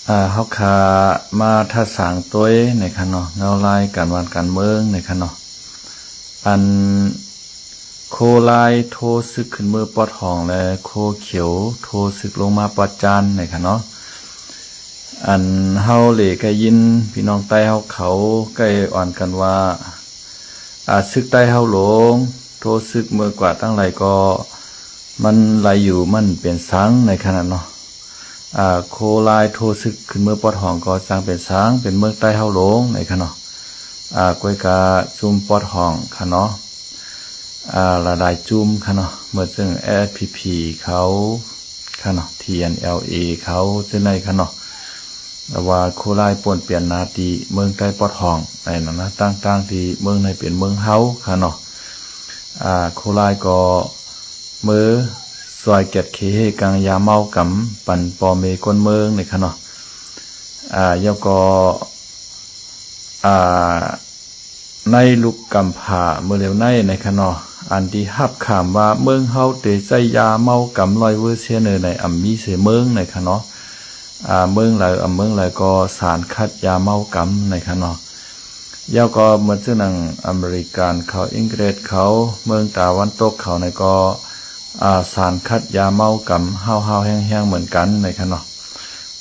เฮาคามาทัดสางตัวในคันเนาะเงาลายการวันการเมืองในคันเนาะอันโคลายโทซึกขึ้นมือปอดห้องและโคเขียวโทซึกลงมาปอดจานในคันเนาะอันเฮาเหล่ก็ยินพี่น้องใต้เฮาเขาใกล้อ่อนกันว่าซึกใต้เฮาหลงโทซึกมือกว่าตั้งหลายก็มันไหลอยู่มันเป็นสังในขณะเนาะโคลายโทซึกขึ้นเมื่อปอดห้องก็สร้างเป็นสังเป็นเมืองใต้เฮาหลงในขณะกวยกาจุมปอดห้องค่ะเนาะระดายจุมค่ะเนาะเมื่อซึ่ง SPP เขาค่ะเนาะ TNLA เขาซึ่งในค่ะเนาะว่าโคลายป่วนเปลี่ยนนาตีเมืองใต้ปอดห้องในนั้นนะต่างๆที่เมืองในเป็นเมืองเฮาค่ะเนาะโคลายก็มือซอยเก็ดเคเฮกังยาเมากำปั่นปอเมก้นเมืองในค่ะเนาะยาก็ในลูกกำผาเมื่อเร็วในค่ะเนาะอันที่ฮับขามว่าเมืองเฮาเตใจยาเมากำลอยเวอร์เซียเนอในอัมมีเสเมืองในค่ะเนาะเมืองหลายเมืองหลายก็สารคัดยาเมากำในค่ะเนาะยาก็เมื่อเจ้าหนังอเมริกันเขาอังกฤษเขาเมืองตะวันตกเขาในก็สารคัดยาเมากำเฮาแห้งๆเหมือนกันในค่ะเนาะ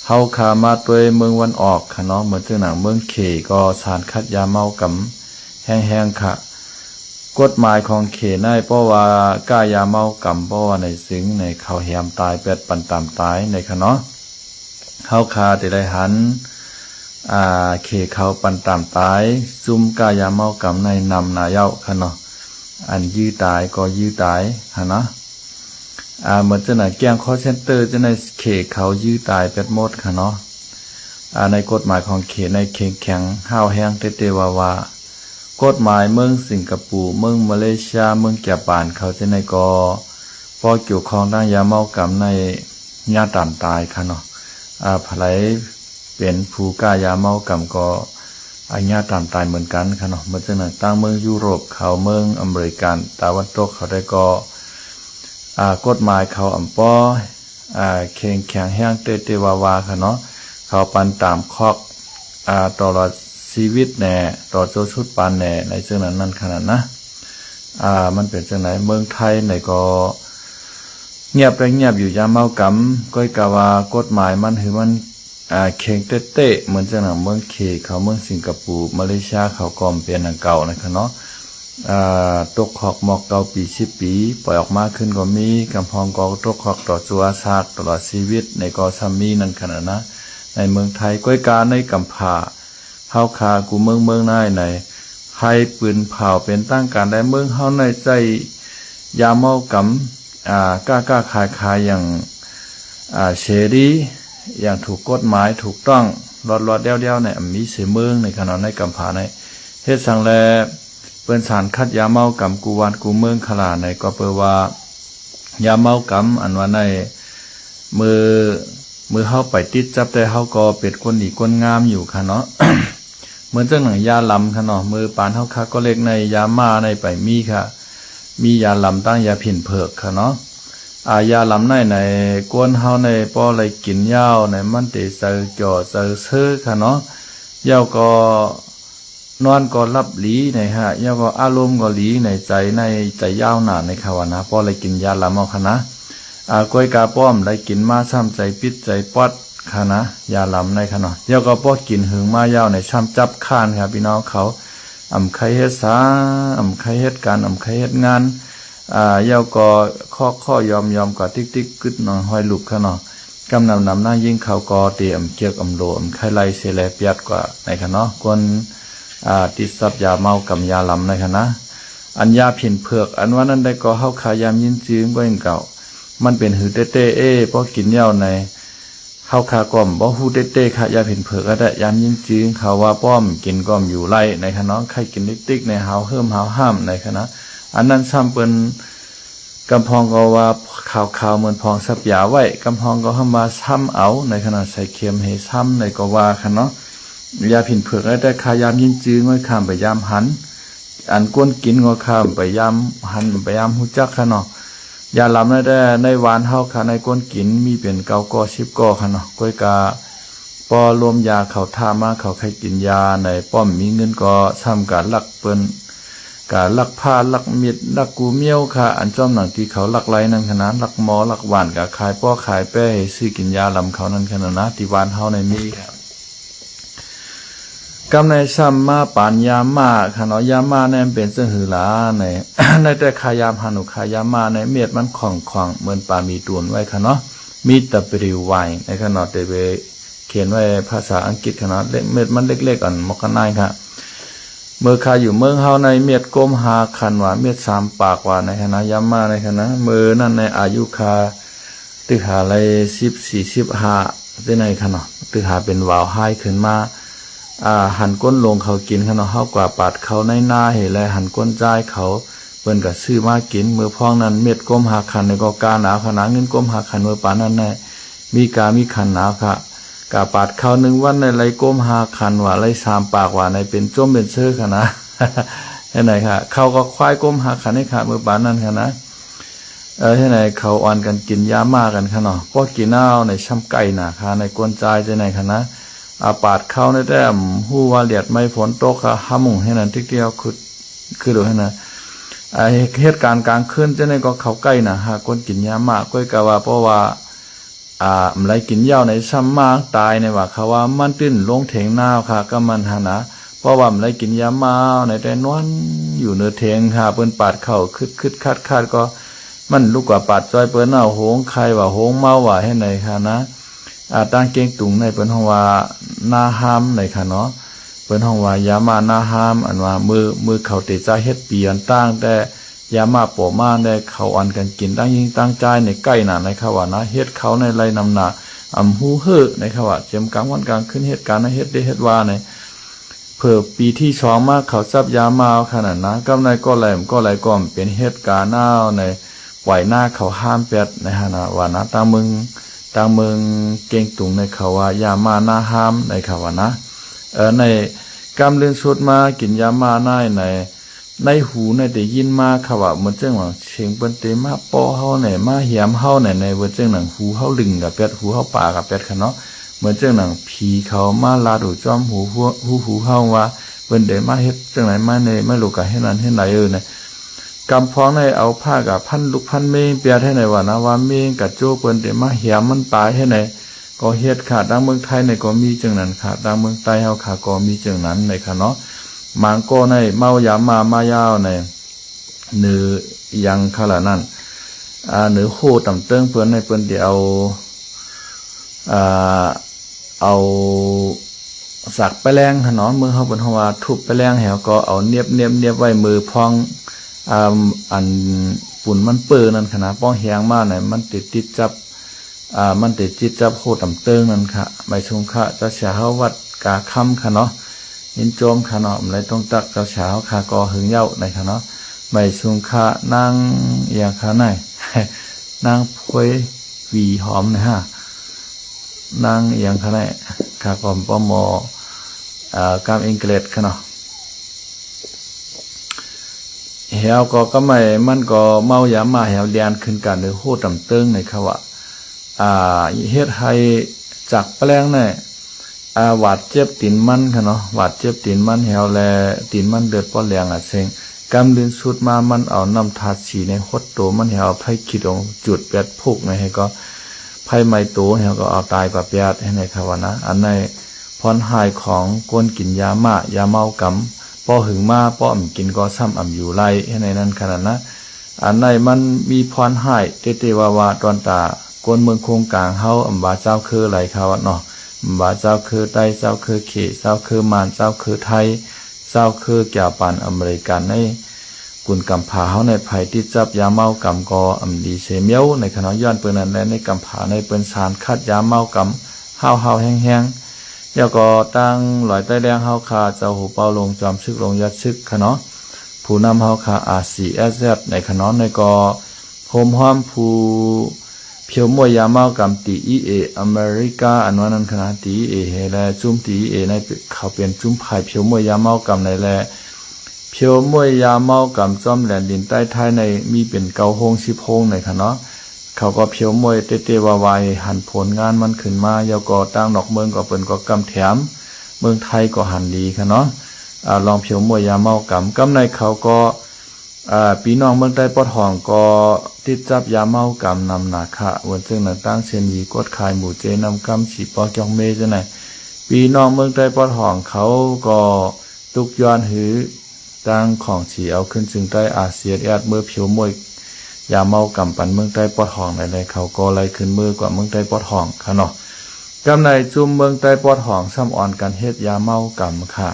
เฮาขามาตัวเมืองวันออกค่ะเนาะเหมือนเจ้าหนังเมืองเขก็สารคัดยาเมากำแห้งๆค่ะกฎหมายของเขได้เพราะว่าก้ายาเมากำเพราะว่าในสิงในเขาแหมตายเป็ดปันตามตายในค่ะเนาะเฮาคาแต่ได้หันเขเขาปันตามตายซุ่มกายาเมากำในนำนาเย้าค่ะเนาะอันยื้อตายก็ยื้อตายค่ะเนาะเหมือนจะไหนแกงคอเซ็นเตอร์จะในเขเขายื้อตายเป็ดมดค่ะเนาะในกฎหมายของเขในเขแข็งห้าวแห้งเตวาวากฎหมายเมืองสิงคโปร์เมืองมาเลเซียเมืองแก่ป่านเขาจะในกอพอเกี่ยวข้องด้านยาเมากำในญาตามตายค่ะเนาะภายเป็นผู้กายาเมากำก็ญาตามตายเหมือนกันค่ะเนาะเหมือนจะไหนตั้งเมืองยุโรปเขาเมืองอเมริกันตะวันตกเขาได้ก็กฎหมายเขาป้อแข็งแห้งเตวาวาค่ะเนาะเขาปันตามคอกตลอดชีวิตแน่ต่อโจชุดปันแน่ในเรื่องนั้นขนาดนะมันเป็นจังไหนเมืองไทยในก็เงียบอยู่ยามเมากำก้อยกะว่ากฎหมายมันคือมันเข่งเตะเหมือนจังหนังเมืองเคเขาเมืองสิงคโปร์มาเลเซียเขากอมเป็นอันเก่านะคะเนาะตกขอกหมอกเก่าปี10 ปีปล่อยออกมาขึ้นก็มีกำพองก็ตกขอกต่อจัวซากตลอดชีวิตในกอซัมมีนั่นขนาดนะในเมืองไทยก้อยกาในกำผาเฮาคากูเมืองได้ในให้ปืนเผาเป็นตั้งการได้เมืองเฮาในใจยาเมากำกล้าขายอย่างเสรีอย่างถูกกฎหมายถูกต้องรอดเดียวในมีเสเมืองในขณะในกำผาในเฮ็ดสังแลเปิ้นสารคัดยาเมากำกูวานกูเมืองขลาในก็เปว่ายาเมากำอันว่าในมือเฮาไปติดจับแต่เฮาก็เป็นคนดีคนงามอยู่ค่ะเนาะ เหมือนจังหนังยาลำค่ะเนาะมือปานเฮาค่ะก็เล็กในยามาในไปมีค่ะมียาลำตั้งยาผิ่นเผือกค่ะเนาะยาลำในกวนเฮาในป้ออะไรกินยาวในมันเตเซอจ่อเซอซื้อค่ะเนาะยาวก็นอนก็รับหลีในฮะยาวก็อารมณ์ก็หลีในใจยาวหนาในค่ะวนะป้ออะไรกินยาลำเอาค่ะนะกล้วยกาป้อมได้กินมาซ้ำใจปิดใจปอดค่ะนะยาลำในค่ะเนาะยาวก็ป้อกินหึงมายาวในซ้ำจับข้านครับพี่น้องเขาไข่เฮ็ดสาไข่เฮ็ดการไข่เฮ็ดงานยาวก็ข้อยอมก็ติ๊กกึดหน่อยห้อยลุกค่ะเนาะกำนำหน้ายิ่งเขาก็เตรียมเกียกโลไข่ไล่เสแลเปียดกว่าในค่ะเนาะคนติดซับยาเมากับยาลำในค่ะนะอันยาผินเผือกอันว่านั้นได้ก็เฮาขายามยินจื้อก็ยังเก่ามันเป็นหือเต้เพราะกินยาวในเฮาขาก้อมบ่ฮู้เต้ค่ะยาผินเผือกก็ได้ยามยินจื้อเขาว่าป้อมกินก้อมอยู่ไล่ในค่ะเนาะใครกินติ๊กในเฮาเฮิ่มเฮาห้ามในค่ะนะอันนั้นซ้ำเป็นกำพองก็ว่าข่าวเหมือนพองสับยาไว้กำพองก็เข้ามาซ้ำเอาในขณะใส่เค็มให้ซ้ำในก็ว่าค่ะเนาะยาผินเผือกได้ขายามยินจื้อง่อยข้ามไปยามหันอันก้นกินง่อยข้ามไปยามหันไปยามหูจักค่ะเนาะยาลำได้ในหวานเฮาค่ะในก้นกินมีเป็น9 ก้อ 10 ก้อค่ะเนาะก้อยกา ปอรวมยาเขาท่ามาเขาใครกินยาในป้อมมีเงินก็ทำการลักเปิ้นการลักผ้าลักเม็ดลักกูเมียวค่ะอันจอมหนังที่เขาลักไรนั่นขนาดลักหมอลักหวานกับขายป้อขายแป้ให้ซื้อกินยาลำเขานั่นขนาดนะที่วานเฮาในมีครับกำในซ้ำมาปานยามาค่ะเนาะยามาเนี่ยเป็นเสื้อหือหลาใน ในแต่ขายามหานุขายามาในเม็ดมันของเหมือนปลามีตูนไว้ค่ะเนาะมีแต่ปริวไวในขนาดเตเวเขียนไว้ภาษาอังกฤษขนาดเม็ดมันเล็กๆอ่อนมอกกันนายค่ะเมื่อขายอยู่เมืองเฮาในเม็ดก้มหาคันว่าเม็ด3 ปากว่าในคณะยามาในคณะมือนั่นในอายุคาตึกหาอะไร10-45ที่ในขนาดตึกหาเป็นวาวไฮขึ้นมาหันก้นลงเขากินขนาดเฮากว่าปาดเขาในหน้าเห็นเลยหันก้นจ่ายเขาเปิ้นก็ซื้อมากินมือพองนั้นเม็ดก้มหาคันในก็กาหนาวขนาดเงินก้มหาคันมือปานนั้นในมีคันหนาวค่ะกาปาดเขา1 วันในไรก้มหาคันว่าไร3 ปากว่าในเป็นจ้มเป็นเชื้อค่ะนะเห็นไหนค่ะเขาก็ควายก้มหาคันให้ขามือปานนั้นค่ะนะเห็นไหนเขาอ่อนกันกินยามากันค่ะเนาะพวกกินน้าวในช้ำไก่หนาค่ะในกวนใจจะไหนค่ะนะปาดเข้าในแต้มหู้ว่าเลียดไม่ฝนตกค่ะห้ามุงให้นั่นที่เกี่ยวคือดูให้นะเหตุการณ์กลางคืนจะในก็เขาใกล้นะหากคนกินยามากก็กะว่าเพราะว่าอะไรกินยาวในซ้ำมากตายในว่าเขาว่ามันตื้นลงเถงหน้าค่ะก็มันหานะเพราะว่าอะไรกินยามาในแต่นวนอยู่เนื้อเถงค่ะเปิ้นปาดเข่าคึดคาดก็มันลูกกว่าปาดจอยเปิ้นเอาโหงใครว่าโหงเมาว่าให้ไหนค่ะนะตั้งเก่งตุงในเปิ้นห้องว่านาห้ามในค่ะเนาะเปิ้นห้องว่ายามานาห้ามอันว่ามือเขาติดใจเฮ็ดเปลี่ยนตั้งแต่ยามาปอมาได้เขาอ่อนกันกินตั้งยิงตั้งใจในใกล้หนาในค่ะว่านะเฮ็ดเขาในไรนำหนาหูเฮ่อในค่ะว่าเจียมกลางวันกลางขึ้นเหตุการณ์ในเฮ็ดได้เฮ็ดว่าในเพิ่มปีที่2มาเขาซับยามาขนาดนะกำในก็ไหลก็เป็นเหตุการณ์อ้าวในปล่อยหน้าเขาห้ามเป็ดในหนาว่านะตามเมืองเก่งตุงในเขาว่ายามาหน้าห้ามในเขาว่านะในกำเลื่อนสุดมากินยามาในหูในได้ยินมาเขาว่าเหมือนจังว่าเสียงเปิ้นเตมาป้อเฮาไหนมาเหียมเฮาไหนในเบิ่นจังหนังหูเฮาลึงกับเป็ดหูเฮาปากกับเป็ดค่ะเนาะเหมือนจังหนังผีเขามาลาดูจอมหูเฮาว่าเปิ้นได้มาเฮ็ดจังไหนมาในไม่รู้ก็ให้นั้นให้ไหนเนี่ยกำพ้องในเอาผ้ากับพันลูกพันเมงเปียให้ไหนว่านะว่าเมงกับโจ้เปิ้นได้มาเหียมมันตายให้ไหนก็เฮ็ดค่ะดังเมืองไทยในก็มีจังนั้นค่ะดังเมืองใต้เฮาค่ะก็มีจังนั้นในค่ะเนาะมังโกในเมายามายาวในเนื้อยังขนาดนั้นเนื้อโคต่ำเติ้งเพื่อนในเพื่อนเดี๋ยวเอาสักไปแรงขนอนมือเขาบนหัวทุบไปแรงแหวก็เอาเนียบไว้มือพองอันปุ่นมันเปื้อนั่นขนาดป้องแหงมากเนี่ยมันติดจับมันติดจิตจับโคต่ำเติ้งนั่นค่ะใบชงค่ะจะเสียเฮาวัดกาค่ำค่ะเนาะยินโจมค่ะเนาะอะไรต้องตักเช้าค่ะก็หึงเย้าในค่ะเนาะใบซุงค่ะนางอย่างค่ะไหนนางพวยหวีหอมนะฮะนางอย่างค่ะไหนค่ะก่อนป้อมกามอังกฤษค่ะเนาะเหี่ยวก็ไม่มันก็เมายามาเหี่ยวเลียนขึ้นกันหรือโหต่ำเติ้งในค่ะว่าเฮ็ดให้จักแปลงเนี่ยหวาดเจ็บตีนมันค่ะเนาะหวาดเจ็บตีนมันแหวแลตีนมันเดือดป้อแรงเซ็งกำลืนสุดมามันเอาน้ำทาสีในหดโตมันแหวไผคิดองจุดแปดพุกในให้ก็ไผไม้โตแหวก็เอาตายกว่าแปดให้ในค่ะว่านะอันในพรหายของก้นกินยามายาเมากำป้อหึงมาป้อกินก็ซ้ำอยู่ไรให้ในนั้นขนาดนะอันในมันมีพรหายเตวาตอนตาก้นเมืองโคงกลางเฮาบาเจ้าคือไรค่ะว่าเนาะบาเจ้าคือไต้เจ้าคือเขเจ้าคือมานเจ้าคือไทยเจ้าคือแก่ปานอเมริกันในกุนกำผาเฮาในภัยที่จับยาเมากำกอดีเสเมียวในขณะย้อนเปิ้นนั้นและในกำผาในเปิ้นสารคัดยาเมากำห้าวแห้งแล้วก็ตั้งหลอยใต้แดงเฮาคาเจ้าหูเปาลงจอมซึกลงยัดซึกขะเนาะผู้นำเฮาคาRCSZในขะเนาะในก็โฮมฮ้อมผู้เพียวมวยยาเมากำTEAอเมริกาอันว่านั้นขนาดTEAเฮแลจุ่มTEAในเขาเป็นจุ่มภายเพียวมวยยาเมากำในแลเพียวมวยยาเมากำจอมแหลนดินใต้ท้ายในมีเป็น9 โฮง10 โฮงในค่ะเนาะ เขาก็เพียวมวยเตๆวายหันผลงานมันขึ้นมาเยาก็ตั้งดอกเมืองก็เปิ้นก็กำแถมเมืองไทยก็หันดีค่ะเนาะลองเพียวมวยยาเมากำในเขาก็พี่น้องเมืองใต้ปอดห้องก็ติดจับยาเมากำนำหนาคะวันซึ่งต่างๆเช่นมีกดขายหมู่เจนำกำสีปอกจองเมจังไหนพี่น้องเมืองใต้ปอดห้องเขาก็ตุกย้อนหือตั้งของสีเอาขึ้นซึ่งใต้อาเซียนเมื่อเพียวมวยยาเมากำปันเมืองใต้ปอดห้องในเขาก็ไล่ขึ้นมือกว่าเมืองใต้ปอดห้องค่ะเนาะกำในจุ่มเมืองใต้ปอดห้องซ้ำอ่อนกันเฮ็ดยาเมากำค่ะ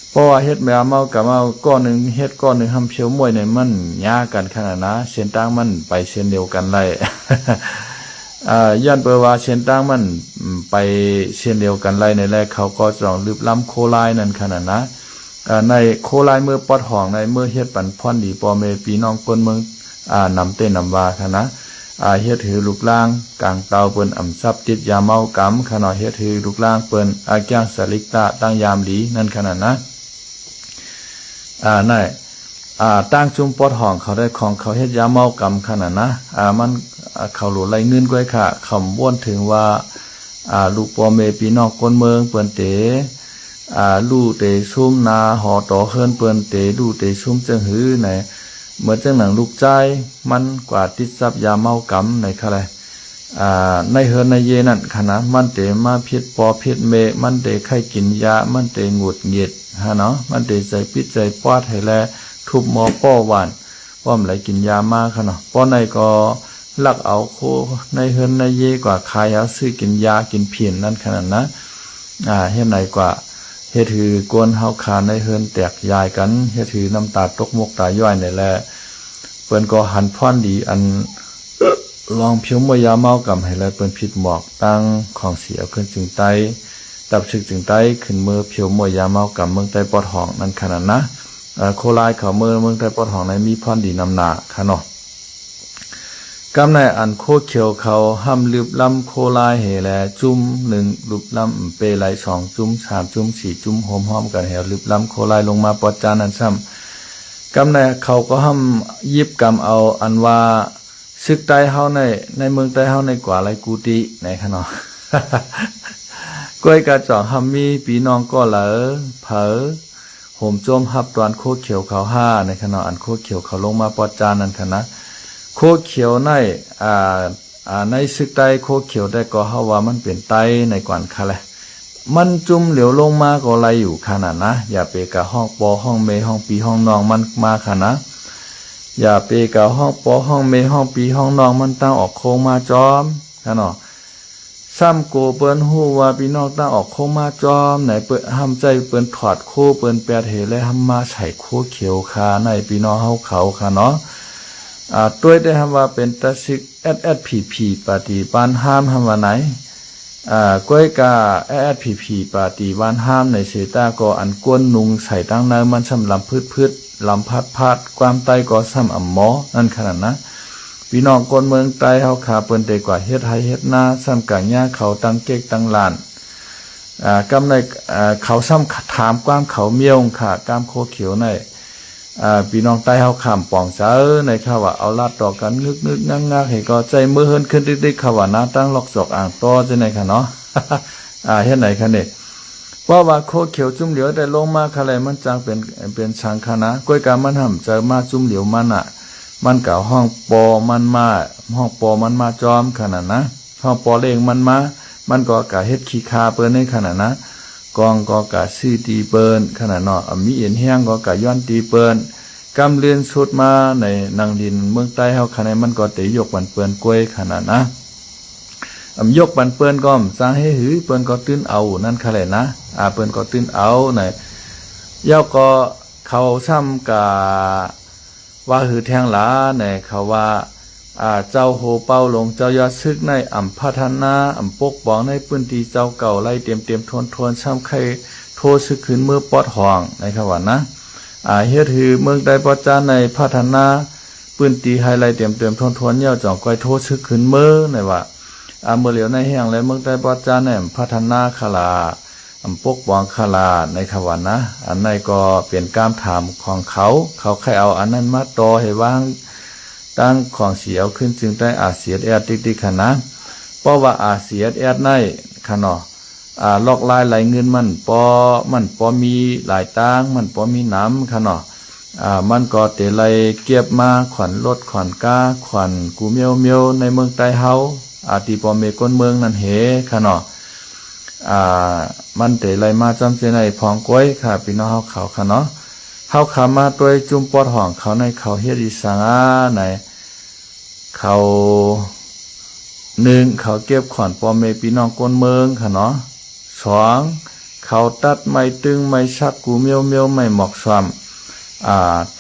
เพราะว่าเฮ็ดยาเมากำเอาก้อนหนึ่งเฮ็ดก้อนหนึ่งทำเพียวมวยเนี่ยมันยากกันขนาดนะเส้นตั้งมันไปเส้นเดียวกันไล่ ย้อนเปว่าเส้นตั้งมันไปเส้นเดียวกันไล่ในแรกเขาก็จองลึบล้ำโคไลนั่นขนาดนะในโคไลเมื่อปอดห้องในเมื่อเฮ็ดปันพ่อนดีปอเมปีน้องคนเมืองนำเต้นนำวาค่ะนะเฮ็ดถือลูกล่างกลางเตาเปิ้นอำซับติดยาเมากำขณะเฮ็ดถือลูกล่างเปิ้นแก้งสลิกตาตั้งยามดีนั่นขนาดนะนั่นตั้งจุ่มปอดห้องเขาได้ของเขาเฮ็ดยาเมากำขนาดนะมันเขาหลุไหลเงินก้อยค่ะคำว่นถึงว่าลูกปอเมปีนอกคนเมืองเปิ้นเตลู่เตซุ่มนาหอต่อเฮิรนเปิ้นเตลู่เตซุ่มจังหื้อไหนเหมือนจังหนังลูกใจมันกว่าติดซับยาเมากำในค่ะเลยในเฮิรนในเยนั่นขนาดมันเตมาพิษปอพิษเมมันเตไข้กินยามันเตหงุดหงิดฮะเนาะมันเตใจปิดใจปอดให้แลทุบหมอป้อหวานป้อมไหลกินยามาค่ะเนาะป้อในก็ลักเอาโคในเฮิรนในเยกว่าขายเอาซื้อกินยากินเพียนนั่นขนาดนะเฮ็ดไหนกว่าเฮ็ดถือกวนเฮาขาในเฮิรนแตกยายกันเฮ็ดถือน้ำตาตกมกตาย่อยนี่แหละเปิ้นก็หันพรดีอันลองเพียวมวยยาเมากำให้เลยเปิ้นผิดหมอกตั้งของเสียขึ้นจึงไตตับชึกจึงไตขึ้นมือเพียวมวยยาเมากำเมืองใต้ปอดห้องนั่นขนาดนะโคลายเขาเมืองใต้ปอดห้องในมีพรดีนำหนาค่ะเนาะกำในอันโคเขียวเขาห้ำลืบลำโคลายเหแลจุ่ม1ลืบลำเปไหล2จุ่ม3จุ่ม4จุ่มหอมๆกันแหวลืบลำโคลายลงมาปอดจานนั้นซ้ำกำในเขาก็ห้ำยิบกำเอาอันว่าซึกใต้เฮาในเมืองใต้เฮาในกว่าไรกูติในค่ะเนาะ ก้อยกระจอกห้ำมีปีน้องก็เหลอเผอห่มโจมฮับตอนโคเขียวเขา5ในค่ะเนาะอันโคเขียวเขาลงมาปอดจานนั้นค่ะนะโคเขียวในในซึกใต้โคเขียวได้ก็เฮาว่ามันเป็นไตในกวนค่ะแหละมันจุ่มเหลียวลงมาก็ไหลอยู่ขนาดนะอย่าไปกะห้องปอห้องเมห้องปีห้องนองมันมาค่ะนะอย่าไปกะห้องปอห้องเมห้องปีห้องนองมันตั้งออกโค้งมาจอมค่ะเนาะซ้ำโกเปิ้นฮู้ว่าพี่น้องตั้งออกโค้งมาจอมไหนเปิ้นห้ำใจเปิ้นถอดโคเปิ้นแปดเหและห้ำมาใส่โคเขียวคาในพี่น้องเฮาเขาค่ะเนาะตัวได้ทำว่าเป็นตะซิกSSPP ปฏิบ้านห้ามทำว่าไหนก้อยกา SSPP ปฏิบ้านห้ามในเสตาก็อันกวนนุงใส่ตั้งน้ำมันซ้ำลำพืชลำพัดความไตก็ซ้ำอ่ำหมอนั่นขนาดนะพี่น้องคนเมืองไตเฮาขาเปิ้นเตกว่าเฮ็ดไห้เฮ็ดนาซ้ำกังหญ้าเขาตั้งเก๊กตั้งลานกำในเขาซ้ำถามความเขาเมียวค่ะกามโคเขียวในพี่น้องใต้เฮาข้ามป่องเจ้อในข้าว่าเอาลาดต่อกันนึกงักให้ก็ใจมือเฮินขึ้นดิกๆข้าว่านาตั้งลอกศอกอ่างต่อจังได๋ค่ะเนาะ เฮ็ดไหนคะนี่เพราะว่าโคเขียวจุ่มเหลียวได้ลงมาค่ะเลยมันจังเป็นชังคณะก้อยกามันห่ำเจอมาจุ่มเหลียวมันมันเก่าห้องปอมันมาห้องปอมันมาจอมขนาดนะห้องปอเลงมันก็กะเฮ็ดขี้คาเปิ้นในขนาดนะกองก็กะซื้อตีเปิ้นขนาดเนาะมีเอ็นแห้งก็กะย้อนตีเปิ้นกำเรียนสุดมาในนางดินเมืองใต้เฮาขนาดมันก็เตยกปันเปิ้นกล้วยขนาดนะยกปันเปิ้นก็สร้างให้หือเปิ้นก็ตื้นเอานั่นค่ะแหละนะเปิ้นก็ตื้นเอาในยาวก็เขาซ้ำกะว่าหือแทงหลาในเขาว่าเจ้าโหเป้าลงเจ้ายอดซึกในพัฒนาปกป้องในพื้นที่เจ้าเก่าไล่เตรียมทวนช้ำไข่โทซึกขึ้นเมื่อปอดห้องในคำว่านะเฮ็ดถือเมืองใดปอดจานในพัฒนาพื้นที่ไฮไลท์เตรียมทวนเย่าจ่องก้อยโทซึกขึ้นเมื่อในว่าเมื่อเหลียวในแห้งและเมืองใดปอดจานในพัฒนาคลาปกป้องคลาในคำว่านะอันในก็เป็นการถามของเขาใครเอาอันนั้นมาต่อให้วาง ตั้งของเสียวขึ้นจึงได้อาเซียดแอดติ๊กๆค่ะนะเพราะว่าอาเซียดแอดในค่ะเนาะลอกลายไหลเงินมันปอมีหลายตั้งมันปอมีน้ำค่ะเนาะมันก็เตะไหลเก็บมาขวัญรถขวัญก้าขวัญกูเมียวในเมืองใต้เฮาตีปอเมก้นเมืองนั่นเหค่ะเนาะมันเตะไหลมาจำเจในพองก้อยค่ะพี่น้องเฮาเขาค่ะเนาะเฮาขามาตัวจุ่มปอดห้องเขาในเขาเฮ็ดอีสังในเขา1เขาเก็บขวัญปอเมพี่น้องก้นเมืองค่ะเนาะ2เขาตัดไม้ตึงไม้ชักกูเมียวไม้หมอกสวม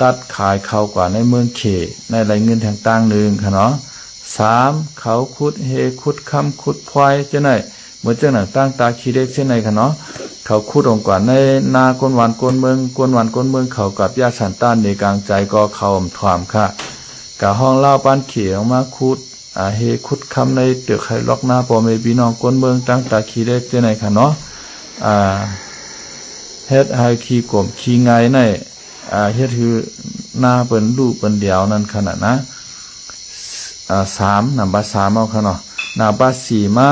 ตัดขายเขากว่าในเมืองเขในไรเงินแห่งต่างหนึ่งค่ะเนาะ3เขาขุดเฮขุดคำขุดพลอยเจ้าไหนเมื่อเจ้าหนังตั้งตาขี้เด็กเช่นไรค่ะเนาะเขาขุดองกว่าในนาก้นหวานก้นเมืองเขากับยาสันต้านในกลางใจก็เขาถวามค่ะกะห้องเล่าปานเขียวมาขุดเฮขุดคำในเตือกไข่ล็อกหน้าปอเมพี่น้องก้นเมืองตั้งตาขี้เด็กเจ้าไหนค่ะเนาะเฮ็ดให้ขี้กลมขี้ไงในเฮ็ดคือหน้าเปิ้นรูปเปิ้นเดียวนั่นขนาดนะ3นำบา3เอาค่ะเนาะนำบา4มา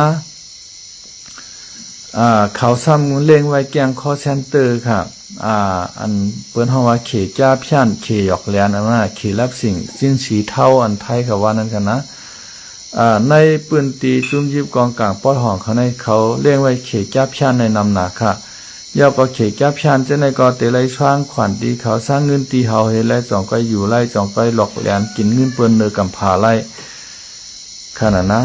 เขาซ้ำเล่งไว้แกงคอเซ็นเตอร์ค่ะอันเปิ้นเฮาว่าเขจ้าพยันเขหยอกแลนอันน่ะเขรับสิ่งสิ้นสีเท่าอันไทยเขาว่านั่นกันนะในปืนตีจุ่มยิบกองกลางปอดห้องเขาในเขาเล่งไว้เขจ้าพยันในนำหนาค่ะยาวก็เขจับชันจะในก็เตไลช่างขวัญตีเขาสร้างเงินตีเฮาเฮไลจ่องก็อยู่ไล่จ่องก็หลอกแหลนกินเงินเปิ้นเนอกำพาไล่ขนาดนะ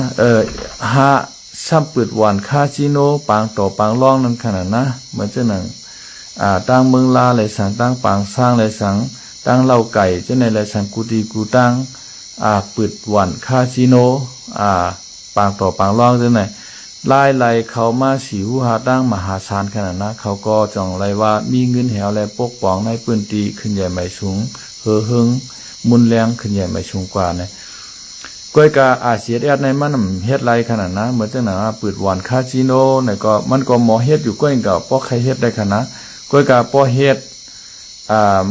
ซ้ำปืดหวานคาสิโนปางต่อปางร่องนั่นขนาดนะเหมือนเจ้าหนังตั้งเมืองลาเลยสั่งตั้งปางสร้างเลยสั่งตั้งเหล่าไก่เจ้าในเลยสั่งกูตีกูตั้งปืดหวานคาสิโนปางต่อปางร่องเจ้าไหนไล่เขามาสีหูหาตั้งมหาศาลขนาดนะเขาก็จ่องไล่ว่ามีเงินแหวและปกป้องในปืนตีขึ้นใหญ่ไม่สูงหึงมุนแรงขึ้นใหญ่ไม่สูงกว่าเนี่ยก้อยกาอาเซียดในมันเฮ็ดไรขนาดนะเหมือนจังหนาปืดหวานคาสิโนเนี่ยก็มันก็หมอเฮ็ดอยู่ก้อยกับป้อใครเฮ็ดได้ขนาดก้อยกาป้อเฮ็ด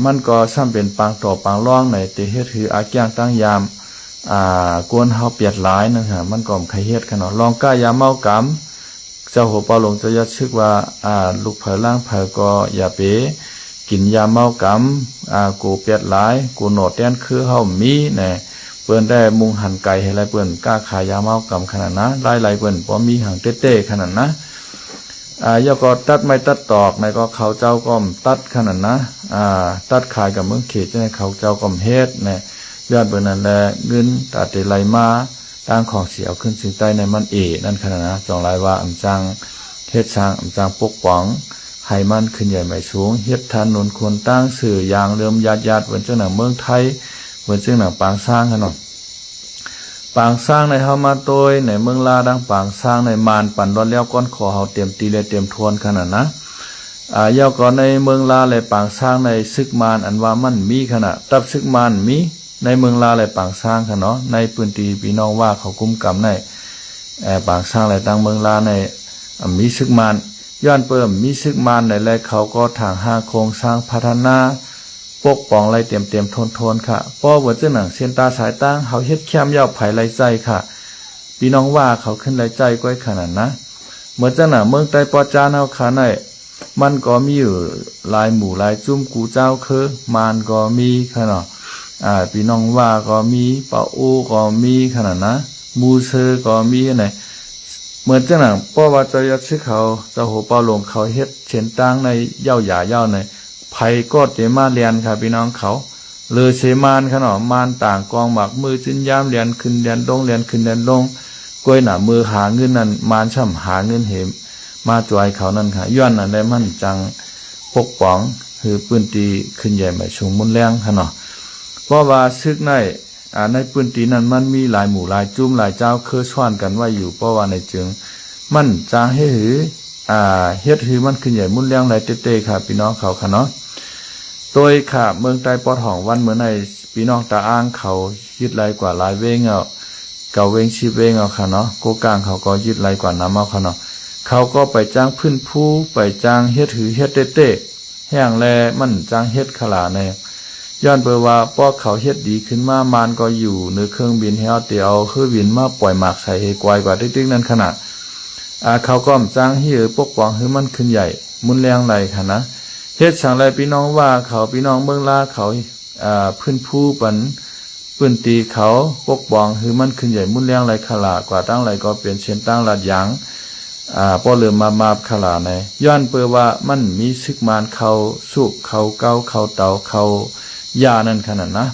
มันก็ซ้ำเป็นปางต่อปางร่องในเตเฮ็ดคืออาแกงตั้งยามกวนเฮาเปียดหลายนั่นฮะมันก็ใครเฮ็ดขนาดลองก้ายาเมากำเจ้าหัวเปาหลงจะยัดชึกว่าลูกเผยล่างเผยก็อย่าเป๋กินยาเมากำกูเปียดหลายกูโหนดแต้นคือเฮามีเนี่ยเปิ้นได้มุงหันไก่ให้ไรเปิ้นกล้าขายยาเมากำขนาดนะไล่เปิ้นพอมีหังเต้ๆขนาดนะยาก็ตัดไม่ตัดตอกในก็เขาเจ้าก็ตัดขนาดนะตัดขายกับเมืองเขตในเขาเจ้าก็เฮ็ดเนี่ยยอดเปิ้นนั่นแหละเงินตัดไหลมาตั้งของเสียวขึ้นสิ่งใต้ในมันนั่นขนาดนะจองลายว่าอำจังเฮ็ดสร้างอำจังปกป้องให้มันขึ้นใหญ่ไม่สูงเฮ็ดถนนควรตั้งสื่ออย่างเริ่มญาติเหมือนเจ้าหนังเมืองไทยเหมือนเจ้าหนังปางสร้างขนาดปางสร้างในเฮามาโดยในเมืองลาดังปางสร้างในมานปั่นรถแล้วก้อนขอเฮาเตรียมตีและเตรียมทวนขนาดนะยาวก่อนในเมืองลาและปางสร้างในซึกมานอันว่ามันมีขนาดตับซึกมานมีในเมืองลาและปางสร้างค่ะเนาะในพื้นที่พี่น้องว่าเขากุมกำในปางสร้างและตั้งเมืองลาในมีซึกมานย้อนเปิ่มมีซึกมานในและเขาก็ทางหาโครงสร้างพัฒนาปกป้องไรเตรียมทนค่ะป้อว่าเจ้าหนังเส้นตาสายตั้งเขาเฮ็ดแคมยาวไผ่ไรใจค่ะพี่น้องว่าเขาขึ้นไรใจก้อยขนาดนะเหมือนเจ้าหนังเมืองใต้ปอจานเฮาขาในมันก็มีอยู่ลายหมู่ลายจุ้มกูเจ้าคือมานก็มีค่ะเนาะพี่น้องว่าก็มีปะอูก็มีขนาดนะมูเซอร์ก็มีไหนเหมือนจังหนังเพราะว่าจะยัดชื่อเขาจะโหเปาหลงเขาเฮ็ดเฉียนตั้งในเย่าหย่าเย่าในไผก็เตมาเรียนค่ะพี่น้องเขาเลยเสมานขนาดมานต่างกองหมักมือจิ้นยามเรียนขึ้นเรียนลงเรียนขึ้นเรียนลงกล้วยหน่ะมือหาเงินนั่นมานช่ำหาเงินเหมมาจอยเขานั่นค่ะย้อนนั่นได้มันจังปกป้องคือปืนตีขึ้นใหญ่ไม่สูงมุนแรงค่ะเนาะเพราะว่าซึกในปืนตีนั้นมันมีหลายหมู่หลายจุ้มหลายเจ้าเคยซ่อนกันไว้อยู่เพราะว่าในจึงมันจางให้หือเฮ็ดหือมันขึ้นใหญ่มุนแรงหลายเต้ๆค่ะพี่น้องเขาค่ะเนาะโดยค่ะเมืองใต้ปอดห้องวันเมื่อในพี่น้องตาอ้างเขายึดหลายกว่าหลายเวงเก่าเวง10เวงค่ะเนาะโกกลางเขาก็ยึดหลายกว่าน้ำค่ะเนาะเขาก็ไปจ้างพื้นผู้ไปจ้างเฮ็ดหือเฮ็ดเต้ๆแห้งแลมันจ้างเฮ็ดขลาใน ย้อนเปว่าป้อเขาเฮ็ดดีขึ้นมามานก็อยู่ในเครื่องบินเฮาเตียวคือบินมาปล่อยหมากใส่ให้กวายกว่าติ๊กๆนั่นขนาดเขาก็จ้างให้ปกป้องให้มันขึ้นใหญ่มุนแรงไหลค่ะนะเฮ็ดสั่งไรพี่น้องว่าเขาพี่น้องเมืองลาเขาพื้นผู้ปันปืนตีเขาปกป้องให้มันขึ้นใหญ่มุนแรงไหลขลากว่าตั้งไหลก็เปลี่ยนเช่นตั้งลาดยางป้อเริ่มมาขลาในย้อนเปว่ามันมีซึกมานเขาสุกเขาเก้าเขาเต่าเขายานั่นขนาดนะ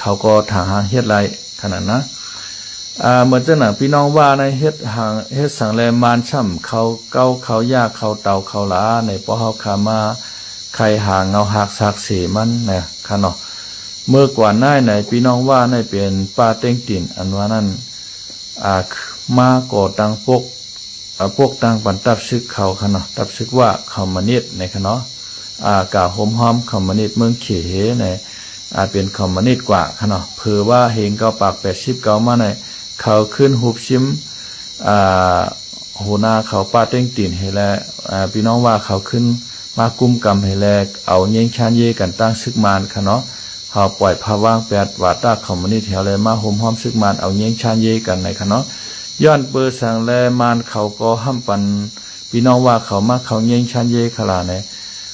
เขาก็ถางหางเฮ็ดไรขนาดนะเหมือนเจ้าหนังพี่น้องว่าในเฮ็ดหางเฮ็ดสังแลมานช่ำเขาเก้าเขายาเขาเต่าเขาหลาในป้อเฮาขามาใครหางเงาหักสักเสมันนะค่ะเนาะเมื่อกว่าน้ายในพี่น้องว่าในเป็นป้าเต้งติ่นอันว่านั้นมาก่อตังพวกตังปันตับซึกเขาค่ะเนาะตับซึกว่าเขามานิดในค่ะเนาะกาหอมหอมคอมมานิดเมืองเขเหในเป็นคอมมานิดกว่าค่ะเนาะเผื่อว่าเฮงเกาปาก80เกามาในเขาขึ้นหุบชิมโหนาเขาป้าเต้งตีนให้แล้วพี่น้องว่าเขาขึ้นมากุมกำให้แล้วเอาเยิงชานเยกันตั้งซึกมานค่ะเนาะเขาปล่อยภาว่าง8ว่าตาคอมมานิดแถวเลยมาหอมหอมซึกมานเอาเยิงชานเยกันในค่ะเนาะย้อนเปิดสังแลมานเขาก็ห้ำปันพี่น้องว่าเขามาเขาเยิงชานเยขลาใน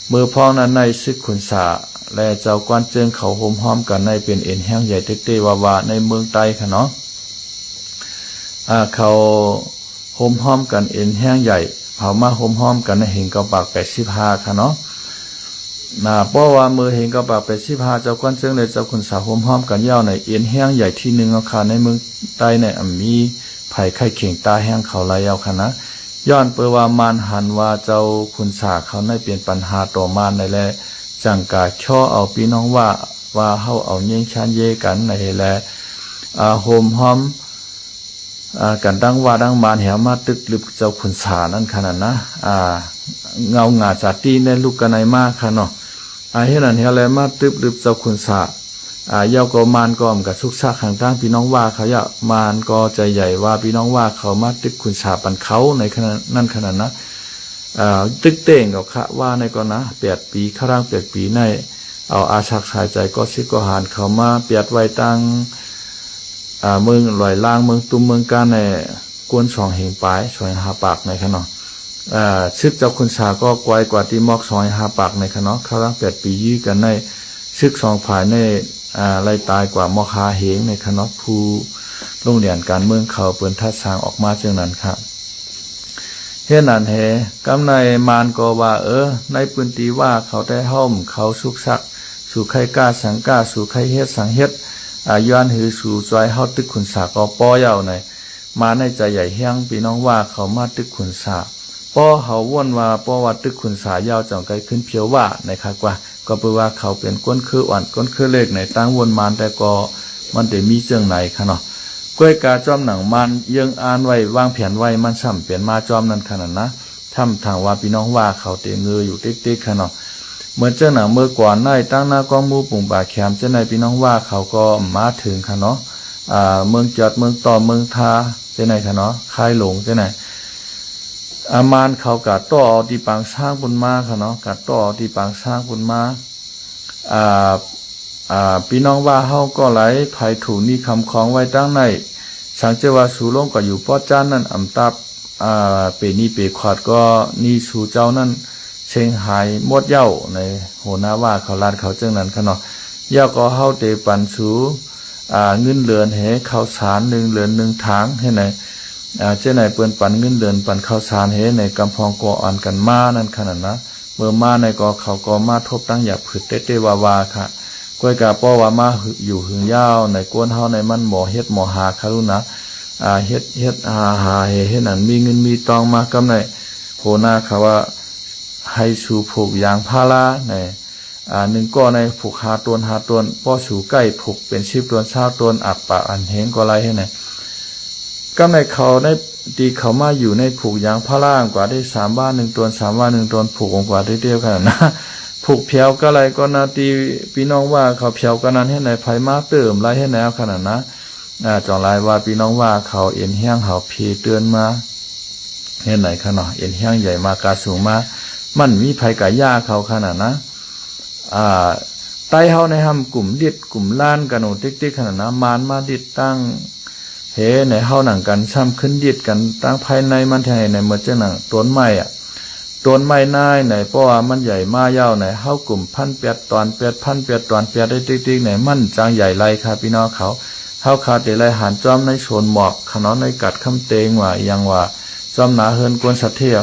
เมื่อพ้องนั้นในซึกขุนสาและเจ้ากวนเจิงเขาโฮมห้อมกันในเป็นเอ็นแห้งใหญ่เต็กเตวาในเมืองใต้ค่ะเนาะเขาโฮมห้อมกันเอ็นแห้งใหญ่เผามาโฮมห้อมกันในเห็นกระปาก85ค่ะเนาะเพราะว่ามือเห็นกระปาก85เจ้ากวนเจิงเลยเจ้าขุนสาโฮมห้อมกันยาวในเอ็นแห้งใหญ่ที่1เอาค่ะในเมืองใต้ในมีไผ่ไข่เข่งตาแห้งเขาลายยาวค่ะนะย้อนเปว่ามานหันว่าเจ้าขุนสาเขาในเปลี่ยนปัญหาต่อมานในแลจังกาช่อเอาพี่น้องว่าเฮาเอาเยิงชานเยกันในแลโฮมหอมกันดังว่าดังมานแหวมาตึกลึกเจ้าขุนสานั่นขนาดนะเงาหงาจาตีในลูกกันในมากค่ะเนาะเฮ็ดนั้นเฮาแลมาตึกลึกเจ้าขุนสายาวก็มานก็กับสุกซากข้างตั้งพี่น้องว่าเขามานก็ใจใหญ่ว่าพี่น้องว่าเขามาตึกขุนสาปันเขาในขณะนั่นขนาดนะตึกเต่งกับคะว่าในก็นะ8 ปีข้าร่าง8 ปีในเอาอาชักสายใจก็สิก็หานเขามาเปียดไว้ตั้งเมืองลอยล่างเมืองตุ้มเมืองกาในกวน2 เหงปลาย2 5 ปากในขนาดซึกเจ้าขุนสาก็ไกวกว่าที่มอก2 5 ปากในขนาดข้าร่าง8 ปียี่กันในซึก2 ภายในไล่ตายกว่ามอก5 เหงในขนาดผู้โรงเรียนการเมืองเขาเปิ้นทัดสร้างออกมาเช่นนั้นครับเฮ็ดนั่นแฮกำในมานก็ว่าในปืนตีว่าเขาได้ห้อมเขาสุกซักสู่ใครกล้าสังกล้าสู่ใครเฮ็ดสังเฮ็ดย้อนหือสู่จอยเฮาตึกขุนสาก็ป้อยาวในมาในใจใหญ่แห้งพี่น้องว่าเขามาตึกขุนสาป้อเฮาว่นว่าป้อว่าตึกขุนสายาวจังไกขึ้นเพียวว่านะครับว่าก็แปลว่าเขาเป็นก้นคืออ่อนก้นคือเล็กในตั้งวนมานแต่ก็มันได้มีเจิงไหนค่ะเนาะก้วยกาจอมหนังมันยังอ่านไว้วางแผนไว้มันซ้ำเปลี่ยนมาจอมนั่นขนาดนะทำทางว่าพี่น้องว่าเขาเตงเงยอยู่ติ๊กๆค่ะเนาะเหมือนเจ้าหนังเมื่อก่อนในตั้งหน้ากองมูปุ่งป่าแคมเจ้าในพี่น้องว่าเขาก็มาถึงค่ะเนาะเมืองจอดเมืองต่อเมืองทาเจ้าในค่ะเนาะคายหลงเจ้าในมานเขากัดต่อที่ปางช้างบุญมาค่ะเนาะกัดต่อที่ปางช้างบุญมาพี่น้องว่าเฮาก็ไหลไผ่ถูนี่คำของไว้ตั้งในสังเจว่าสูลงก็อยู่ป้อจ้านนั่นอำตับเปนี่เปขวดก็นี่สู่เจ้านั่นเชียงหายหมดเย้าในโหนาว่าเขาลาดเขาเจ้านั้นค่ะเนาะเย้าก็เฮาเตปันสูเงินเหลือนให้ข้าวสาร1 เหลือน1 ถังให้ไหนเจ้าไหนเปิ้นปันเงินเหลือนปันข้าวสารให้ในกำพองก่ออ่อนกันมานั่นขนาดนะเมื่อมาในก็เขาก็มาทบตั้งหยับผืดเตวาค่ะก้อยกาป้อว่ามาอยู่หึงยาวในกวนเฮาในมันหมอเฮ็ดหมอหาคารุนะเฮ็ดหาเฮ็ดนั่นมีเงินมีตองมากำในโหนาเขาว่าให้สู่ผูกยางพาราใน1ก็ในผูก5 ตัวป้อสู่ใกล้ผูกเป็น10 ตัว20 ตัวอักปากอันเฮงก็ไรให้ไหนกำในเขาในตีเขามาอยู่ในผูกยางพารากว่าได้3 บ้าน1 ตัว3 บ้าน1 ตัวผูกองกว่าได้เดียวกันนะผูกเพียวก็ไรก็นาตีพี่น้องว่าเขาเพียวกันนั้นให้ไหนไผมาเติมไรให้แนวขนาดนะจองลายว่าพี่น้องว่าเขาเอ็นแห้งเขาพีเตือนมาให้ไหนขนาดเอ็นแห้งใหญ่มากาสูงมามันมีไผกะย่าเขาขนาดนะป ไต้เฮาในห้ำกลุ่มดิดกลุ่มล้านกันโอติ๊กๆขนาดนั้นมานมาดิดตั้งเฮในเฮาหนังกันซ้ำขึ้นดิดกันตั้งภายในมันแทงในเมื่อเจ้าหนังต้นไม้อ่ะต้นไม้นายไหนเพราะว่ามันใหญ่มายาวไหนเฮากลุ่ม1,800 ตอน8,000 ตอนได้ติ๊กๆไหนมันจางใหญ่ไรค่ะพี่น้องเขาเฮาขาดแต่ไรหันจอมในโซนหมอกขนอนในกัดคำเตงว่ายังว่าจอมหนาเฮินกวนสัตว์เทีย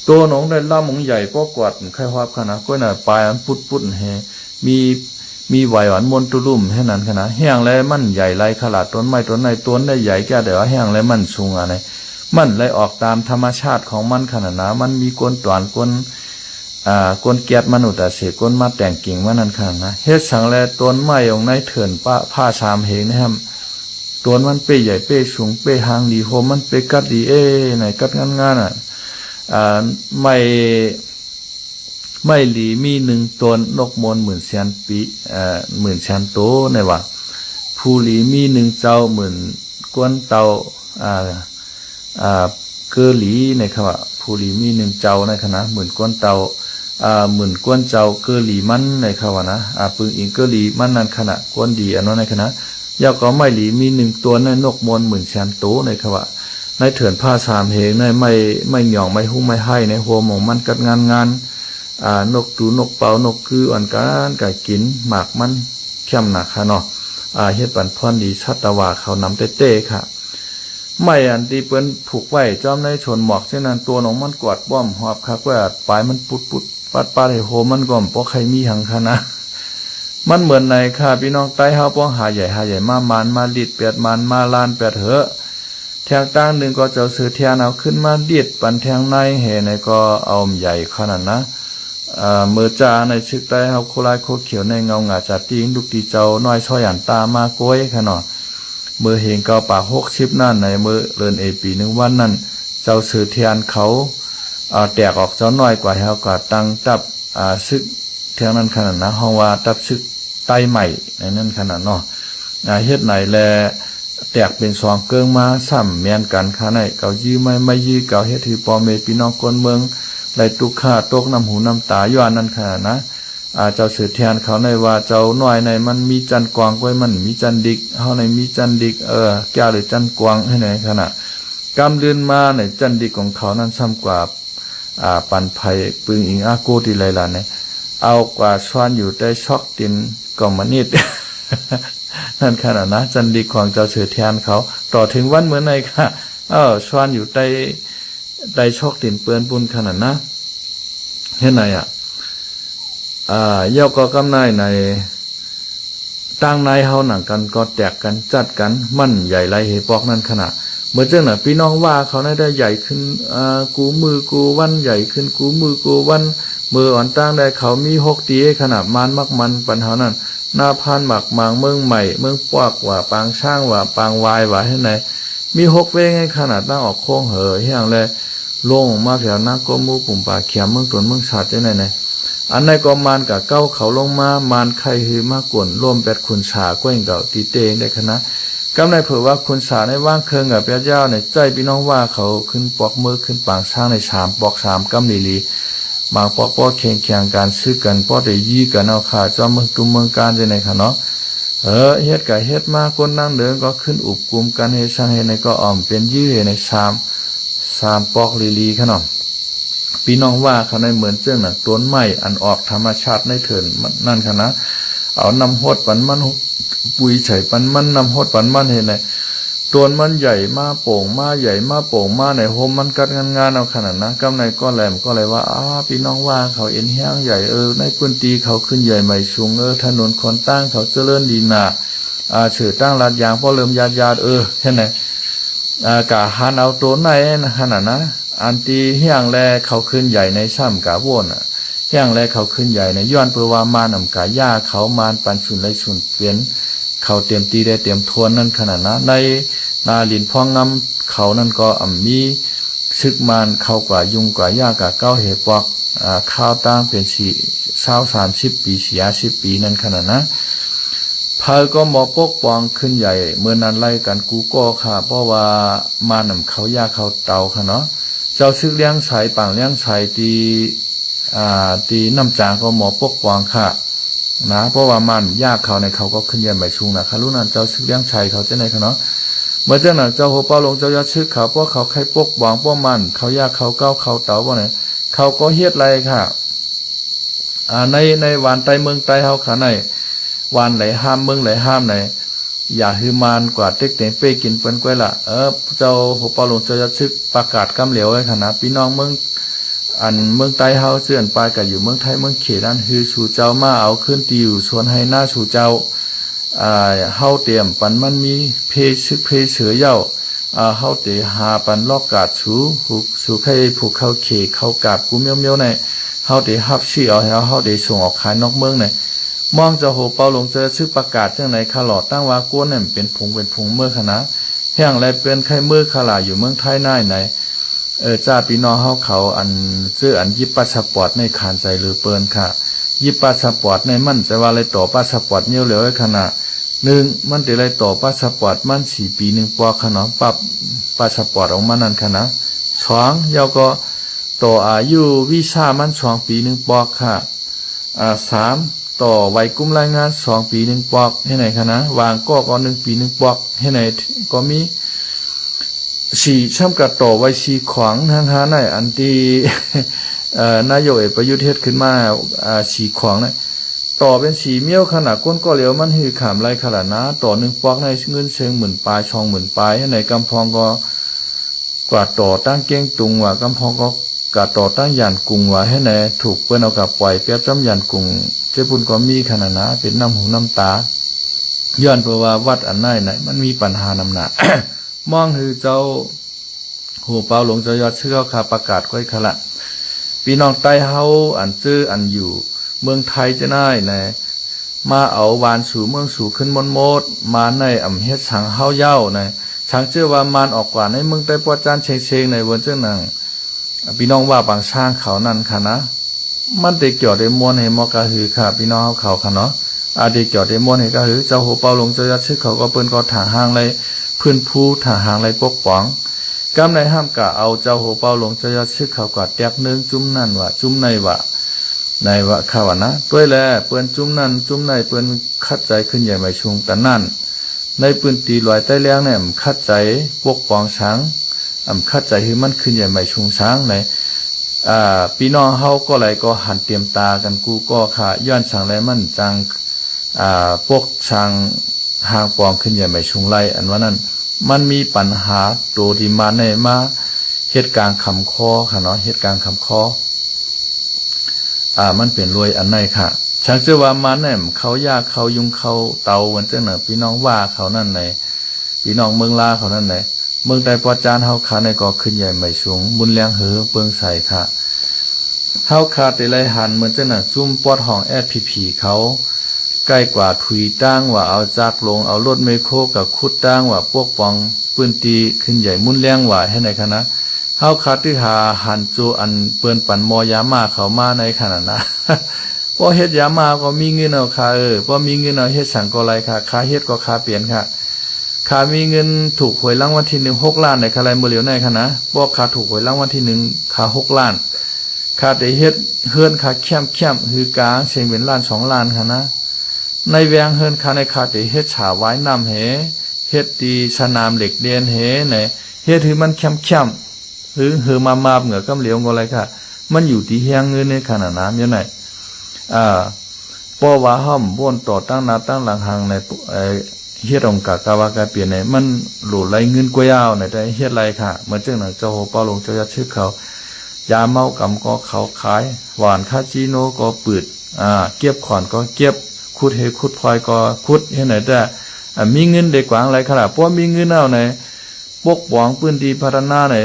ตัวหนองได้ล่ำหงใหญ่ป้อกวาดไข่ฮอบขนาดก็น่ะปลายอันปุดเฮมีไหวหวานมนตุลุ่มให้นั้นขนาดแห้งแล้วมันใหญ่ไรขลาดต้นไม้ต้นในต้นได้ใหญ่แก่แต่ว่าแห้งแล้วมันสูงอะไรมันเลยออกตามธรรมชาติของมันขนาดนั้นมันมีกวนตวนกวนเกียดมนุษย์แต่เสียกวนมาแต่งกิ่งมันนั่นขนาดนะเฮ็ดสังแลต้นไม้องในเถื่อนผ้าชามเหงนะครับต้นมันเป้ใหญ่เป้สูงเป้หางดีโฮมันเป้กัดดีไหนกัดงานอ่ะไม่หลีมี1 ตนนกมน10,000 ปี10,000 โตในว่าผู้หลีมี1 เจ้า10,000 กวนเตาเกอหลีในคำว่าผู้หลีมี1 เจ้าในคณะ10,000 กวนเตา10,000 กวนเจ้าเกอหลีมันในคำว่านะปึงอิงเกอหลีมันนั่นขณะกวนดีอันนั้นในคณะยาวก็ไม่หลีมี1 ตัวในนกมน10,000 โตในคำว่าในเถื่อนผ้าสามเหงในไม่หย่องไม่หุ้มไม่ให้ในหัวหมองมันกัดงานนกตูนกเป่านกคืออ่อนการไก่กินหมากมันเข้มหนักค่ะเนาะเฮ็ดปันพรดีชัตวาเขานำเต้ค่ะไม่อันที่เปิ้นผูกไว้จอมในชนหมอกเช่นนั้นตัวน้องมันกวาดป้อมหอบคักว่าปลายมันปุดปัดให้โหมันก่อมบ่ใครมีหังค่ะนะมันเหมือนในค่ะพี่น้องใต้เฮาป้องหาใหญ่มามานมาดิด8 มันมาลาน8เหอะแทงตั้งหนึ่งก็เจ้าซื้อเทียนเอาขึ้นมาดิดปันแทงในเหในก็เอาใหญ่ขนาดนะเมื่อจาในชึกใต้เฮาโคลายโคเขียวในเงาหงาจัดตีงลูกตีเจ้าน้อยช่อยอันตามาก้อยค่ะเนาะเมื่อเห็นเกาป่า60นั่นในเมื่อเลินปี1 วันนั้นเจ้าซื้อเทียนเขาแตกออกเจ้าน้อยกว่าเฮาก็ตั้งตับซึกเทียงนั้นขนาดนะห้องว่าตับซึกไตใหม่ในนั้นขนาดเนาะเฮ็ดไหนแลแตกเป็น2 เกิงมาซ้ำแม่นกันค่ะในเกายื้อไม่ยื้อเกาเฮ็ดที่ปอเมพี่น้องคนเมืองไหลตุกข่าตกน้ำหูน้ำตาย้อนนั่นค่ะนะเจ้าสือเทียนเขาในว่าเจ้าน้อยในมันมีจันกวางไว้มันมีจันดิกเฮาในมีจันดิกแก้วหรือจันกวางให้ไหนขนาดกำเดินมาในจันดิกของเขานั้นซ้ำกว่าปันไผ่ปึงอิงอาโกติไหลล่ะเนี่ยเอากว่าชวนอยู่ได้ช็อกตินก็มานิด นั่นขนาดนะจันดิกของเจ้าสือเทียนเขาต่อถึงวันเหมือนในค่ะชวนอยู่ได้ชอกตินเปื้อนปุ้นขนาดนะเฮ็ดไหนเย่าก็กำนายในตั้งในเฮาหนังกันก็แตกกันจัดกันมั่นใหญ่ไรเฮปอกนั่นขนาดเมื่อเจ้าน่ะพี่น้องว่าเขาได้ใหญ่ขึ้นกูมือกูวันใหญ่ขึ้นกูมือกูวันมืออ่อนตั้งได้เขามี6 ตีขนาดมานมักมันปัญหานั้นหน้าพานหมักมางเมืองใหม่เมืองปวกว่าปางช่างว่าปางวายว่าให้ไหนมี6 เว้งให้ขนาดตั้งออกโค้งเหอเฮียงเลยลงมาแถวหน้าก็มูปุ่มป่าเขียมเมืองตวนเมืองชาติไหนอันในก็มานกับเก้าเขาลงมามานไข่หือมากวนร่วม8 คุณชาก้วยเก่าตีเตงได้คณะกำในเผื่อว่าคุณชาในว่างเคืองกับเจ้าในใจพี่น้องว่าเขาขึ้นปอกมือขึ้นปางช่างใน3 ปอก3 กำลีบางปอกเคียงการซื้อกันปอได้ยี่กันเอาขาจอมเมืองตุมเมืองการได้ในค่ะเนาะเฮ็ดกับเฮ็ดมาคนนั่งเดินก็ขึ้นอุบกลุ่มกันเฮ็ดช่างเฮ็ดในก็อ่อมเป็นยื้อใน3 ปอกลีขนมพี่น้องว่าเขาในเหมือนเจ้าน่ะต้นไม้อันออกธรรมชาติในเถินนั่นค่ะนะเอานำฮดปันมันปุยไฉปันมันนำฮดปันมันเห็นไหนต้นมันใหญ่มาโป่งมาใหญ่มาโป่งมาในโฮมมันกัดงานเอาขนาดนะกำในก็แหลมก็เลยว่าพี่น้องว่าเขาเอ็นแห้งใหญ่ในพื้นที่เขาขึ้นใหญ่ใหม่สูงถนนคนตั้งเขาเจริญดีนาเฉื่อตั้งลาดยางพอเริ่มยาดแค่ไหนกะหันเอาตัวไหนขนาดนะอันตีเฮียงแลเขาขึ้นใหญ่ในซ้ำกะวนเฮียงแลเขาขึ้นใหญ่ในย้อนเพื่อว่ามานำกะย่าเขามานปันชุนไรชุนเปลี่ยนเขาเตรียมตีได้เตรียมทวนนั่นขนาดนะในนาลินพองน้ำเขานั่นก็มีซึกมานเขากว่ายุงกว่าย่ากะเก้าเหปอกข้าวตั้งเป็น30 ปี40 ปีนั่นขนาดนะพายก็หมอปกป้องขึ้นใหญ่เมื่อนั้นไล่กันกูก็ค่ะเพราะว่ามานำเขาย่าเขาเตาค่ะเนาะเจ้าซึกเลี้ยงไฉปังเลี้ยงไฉตีน้ำจางก็หมอปกป้องค่ะ นะเพราะว่ามันยากเขาในเขาก็ขึ้นเยี่ยมใบชุงนะคารุนันเจ้าชึกเลี้ยงชัยเขาจะไหนคะเนาะเมื่อเจ้าหนังเจ้าโหเป้าลงเจ้ายอดชึกเขาเพราะเขาใครปกบองป้อมันเขายากเขาเก้าเขาเต่าบ่เนี่ยเขาก็เฮ็ดไรค่ะในวันไตเมืองไตเฮาขาในวันไหลห้ามเมืองไหลห้ามไหนอย่าฮือมานกว่าเต็กเต็งเป้กินเปิ้นก้อยละเจ้าโหเป้าลงเจ้ายอดชึกประกาศกำเหลียวไว้ค่ะนะพี่น้องเมืองเมืองไต้เฮาเสื่อนปลายกับอยู่เมืองไทยเมืองเขตนั่นคือชูเจ้ามาเอาขึ้นตีอยู่ชวนให้หน้าชูเจ้าเฮาเตรียมปันมันมีเพชึกเพเสือเย้าเฮาเตหาปันลอกกาดชูให้ผูกเข้าเขเข้ากาบกูเมียวๆในเฮาเตฮับชื่อเอาเฮาเตส่งออกขายนอกเมืองในมองเจ้าโหเปาลงเจอชื่อประกาศจังไหนคาหลอดตั้งว่ากวนเนี่ยเป็นผงเมื่อคณะแห่งไรเป็นไข่เมื่อคาลาอยู่เมืองไทยน่ายไหนจ้าพี่น้องเฮาเขาซื้อยิบพาสปอร์ตในขานใจหรือเปิ้นค่ะยิบพาสปอร์ตในมันจะว่าอะไรต่อพาสปอร์ตเงี้ยวเหลวไว้ขนาด1มันจะอะไรต่อพาสปอร์ตมัน4 ปี1ปอขนาดปรับพาสปอร์ตออกมานั่นขนาด2ยาวก็ต่ออายุวีซ่ามัน2 ปี1ปอค่ะ3ต่อไว้กุ้มรายงาน2 ปี1ปอให้ไหนคะนะวางก็1 ปี1ปอให้ไหนก็มีช่ำกับต่อไว้ขวางทางหาในอันที่นายกประยุทธ์เฮ็ดขึ้นมาขวางเนี่ยต่อเป็นเมี่ยวขนาดก้นก็เหลียวมันหือขามไรขนาดนะต่อ1ปอกในเงินเชิง10,000 ปลายช่อง10,000 ปลายให้ไหนกำพองก็กว่าต่อตั้งเก้งตุงว่ากำพองก็กว่าต่อตั้งยานกุงว่าให้ไหนถูกเปิ้นเอากับปล่อยเปียบจำยานกุงเจ้าปุ่นก็มีขนาดนะเป็นน้ำหูน้ำตาย้อนเพราะว่าวัดอันไหนมันมีปัญหานำหน้า มองคือเจ้าหูเปาหลงเจ้ายอดชื่อเขาคาประกาศก้อยขละพี่น้องใต้เฮาซื้ออยู่เมืองไทยจะได้ในมาเอาวานสู่เมืองสู่ขึ้นมดมาในเฮ็ดสังเฮาเย้าในช้างเชื่อว่ามานออกกว่าในเมืองใต้ปอจานเชงในวันเจ้าหนังพี่น้องว่าบางช่างเขานั่นค่ะนะมันได้เกี่ยวได้มวนให้มอกะหือค่ะพี่น้องเขาค่ะเนาะได้เกี่ยวได้มวนให้กะหือเจ้าหูเปาหลงเจ้ายอดชื่อเขาก็เปิ้นก็ถางหางเลยพื้นผู้ถางหางเลยปกป้องกำในห้ามกะเอาเจ้าโหเปาหลงเจ้ายอดชึกเขากว่าแตกนึงจุ้มนั่นว่าจุ้มในว่าข้าวนะด้วยแลเปิ้นจุ้มนั่นจุ้มในเปิ้นคัดใจขึ้นใหญ่ไม่ชุงแต่นั่นในปืนตีลอยใต้เลี้ยงเนี่ยคัดใจปกป้องช้างคัดใจให้มันขึ้นใหญ่ไม่ชุงช้างในพี่น้องเฮาก็ไหลก็หันเตรียมตากันกูก็ค่ะย้อนช้างไรมันจังพวกช้างหางปองขึ้นใหญ่ไม่ชุงไรอันว่านั้นมันมีปัญหาตัวที่มาในมาเหตุการณ์คำคอค่ะเนาะเหตุการณ์คำคอมันเปลี่ยนรวยอันไหนค่ะฉันเชื่อว่ามันเนี่ยเขายากเขายุงเขาเตาวันเจ้าหน่ะพี่น้องว่าเขานั่นไหนพี่น้องเมืองลาเขานั่นไหนเมืองใดปอจานเฮาขาในก็ขึ้นใหญ่ไม่สูงบุญแรงเหอเปิงใส่ค่ะเฮาขาแต่ไรหันเหมือนเจ้าหน่ะจุ่มปอดห้องSPPเขาใกล้กว่าถุยตั้งว่าเอาจากลงเอารถไมโครกับขุดตั้งว่าพวกปองปืนตีขึ้นใหญ่มุ่นแรงว่าให้ไหนคะนะเฮาขาที่หาหันจูเปิ้นปั่นมอยามาเขามาในขนาดนะพอเฮ็ดยามาก็มีเงินเอาค่ะพอมีเงินเอาเฮ็ดสั่งก็ไรค่ะค่าเฮ็ดก็ค่าเปลี่ยนค่ะค่ามีเงินถูกหวยรางวัลที่1 6 ล้านในค่ะไรบ่เหลียวในค่ะนะบ่ค่าถูกหวยรางวัลที่1ค่า6 ล้านค่าได้เฮ็ดเฮือนค่าแคมคือกลางเสียงเป็นล้าน2 ล้านค่ะนะในแวงเฮินคาในคาติเฮ็ดฉาไว้น้ำเหเฮ็ดตีสนามเหล็กเดียนเหไหนเฮ็ดให้มันเข้มหรือเหือมาเหงือกำเหลียวก็อะไรค่ะมันอยู่ที่เฮียงเงินในขนาดน้ำอยู่ไหนปอว่าห้อมบ้วนต่อตั้งนาตั้งหลังหางในเฮ็ดองกะกาวากาเปลี่ยนในมันหลุดไหลเงินกวยาวในแต่เฮ็ดไรค่ะเหมือนจังหนังเจ้าโหเปาลงเจ้ายัดชื่อเขายาเมากำก็เขาขายหวานคาจิโนก็ปืดเก็บขอนก็เก็บขุดขุดพลอยก็ขุดเห็นไหนแต่มีเงินเด็กกว่าอะไรขนาดเพราะมีเงินเอาในปกป้องปืนดีพัฒนาใน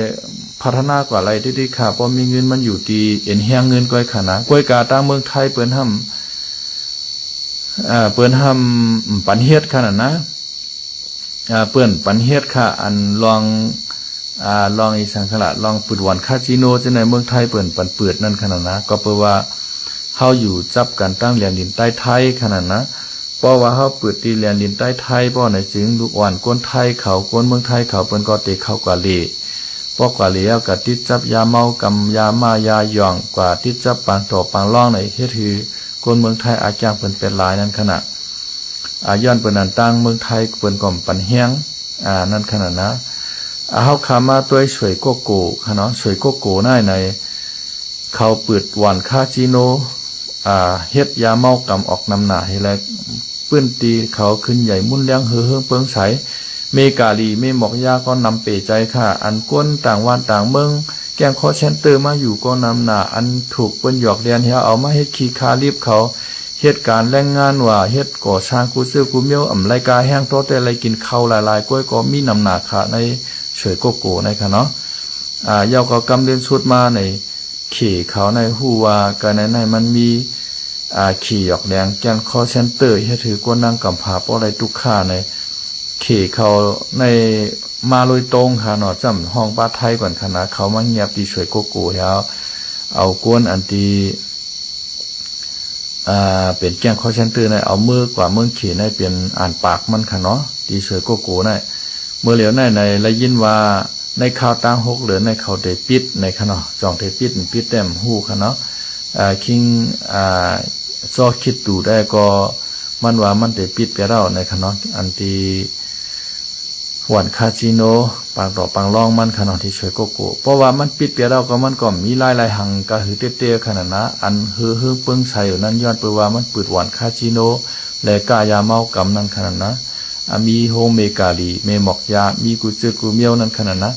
พัฒนากว่าอะไรที่ค่ะเพราะมีเงินมันอยู่ที่เอ็นเฮียงเงินก้อยขนาดก้อยกาตั้งเมืองไทยเปิ้นทำปันเฮ็ดขนาดนะเปิ้นปันเฮ็ดค่ะอันลองอีสังขละลองปืดหวานคาจิโนจะในเมืองไทยเปิ้นปันเปิดนั่นขนาดนะก็เปว่าเฮาอยู่จับกันตั้งเหรียญดินใต้ไทยขนาดนะเพราะว่าเฮาเปิดตีเหรียญดินใต้ไทยเพราะไหนจึงลูกอ่อนก้นไทยเขาก้นเมืองไทยเขาเปิ้นก็เตะเข้ากว่าเลเพราะกว่าแล้วก็ติดจับยาเมากำยามายาหย่องกว่าติดจับปางต่อปางร่องในเฮ็ดคือ คนเมืองไทยอาจางเปิ้นเป็นหลายนั้นขณะย้อนเปิ้นนั้นตั้งเมืองไทยเปิ้นก่อมปันแฮงนั่นขนาดนะเฮาขามาตัวสวยโกโก้ค่ะเนาะสวยโกโก้ในเขาเปิดหวานคาจิโนเฮ็ดยาเมากำออกนำหน้าให้แลปื้นตีเขาขึ้นใหญ่มุ่นเลี้ยงเฮือเปิงใสเมกาลีเมหมอกยาก็นำเปใจค่ะอันก้นต่างวันต่างเมืองแกงคอเชนเตอร์มาอยู่ก็นำหน้าอันถูกเปิ้นหยอกเรียนเฮาเอามาเฮ็ดขี้คารีบเขาเฮ็ดการแรงงานว่าเฮ็ดก่อสร้างกูซื้อกูเมียวรายกาแห้งโตแต่อะไรกินข้าวหลายๆก้อยก็มีนำหน้าค่ะในสวยโกโก้ในค่ะเนาะเยาก็กำเรียนสุดมาในขี่เขาในฮู้ว่ากันในมันมีขี่หยอกแดงแกนคอเซนเตอร์เฮ็ดถือกวนนางกำพาป้ออะไรทุกค่าในขี่เขาในมาโดยตรงค่ะเนาะจำห้องบ้านไทยก่อนคณะเขามาเงียบดีสวยโกโก้แล้วเอากวนอันตีเป็นแกงคอเซนเตอร์ในเอามือกว่าเมืองขี่ในเป็นอ่านปากมันค่ะเนาะดีสวยโกโก้ในเมื่อเหลียวในได้ยินว่าในข่าวต่าง6เหลือในเขาได้ปิดในค่ะเนาะจองได้ปิดแต้มฮู้ค่ะเนาะคิงซอคิดดูได้ก็มันว่ามันได้ปิดไปแล้วในค่ะเนาะอันที่หวนคาจิโนปางดอกปางรองมันค่ะเนาะที่สวยโกโก้เพราะว่ามันปิดไปแล้วก็มันก็มีหลายๆหังกะหือเตี้ยๆขนาดนะอันฮือเปิ้งใส่อยู่นั้นย้อนไปว่ามันปิดหวนคาจิโนและกายาเมากำนั้นขนาดนะมีโฮเมกาลีเมหมอกยามีกุจือกูเมียวนั้นขนาดนะ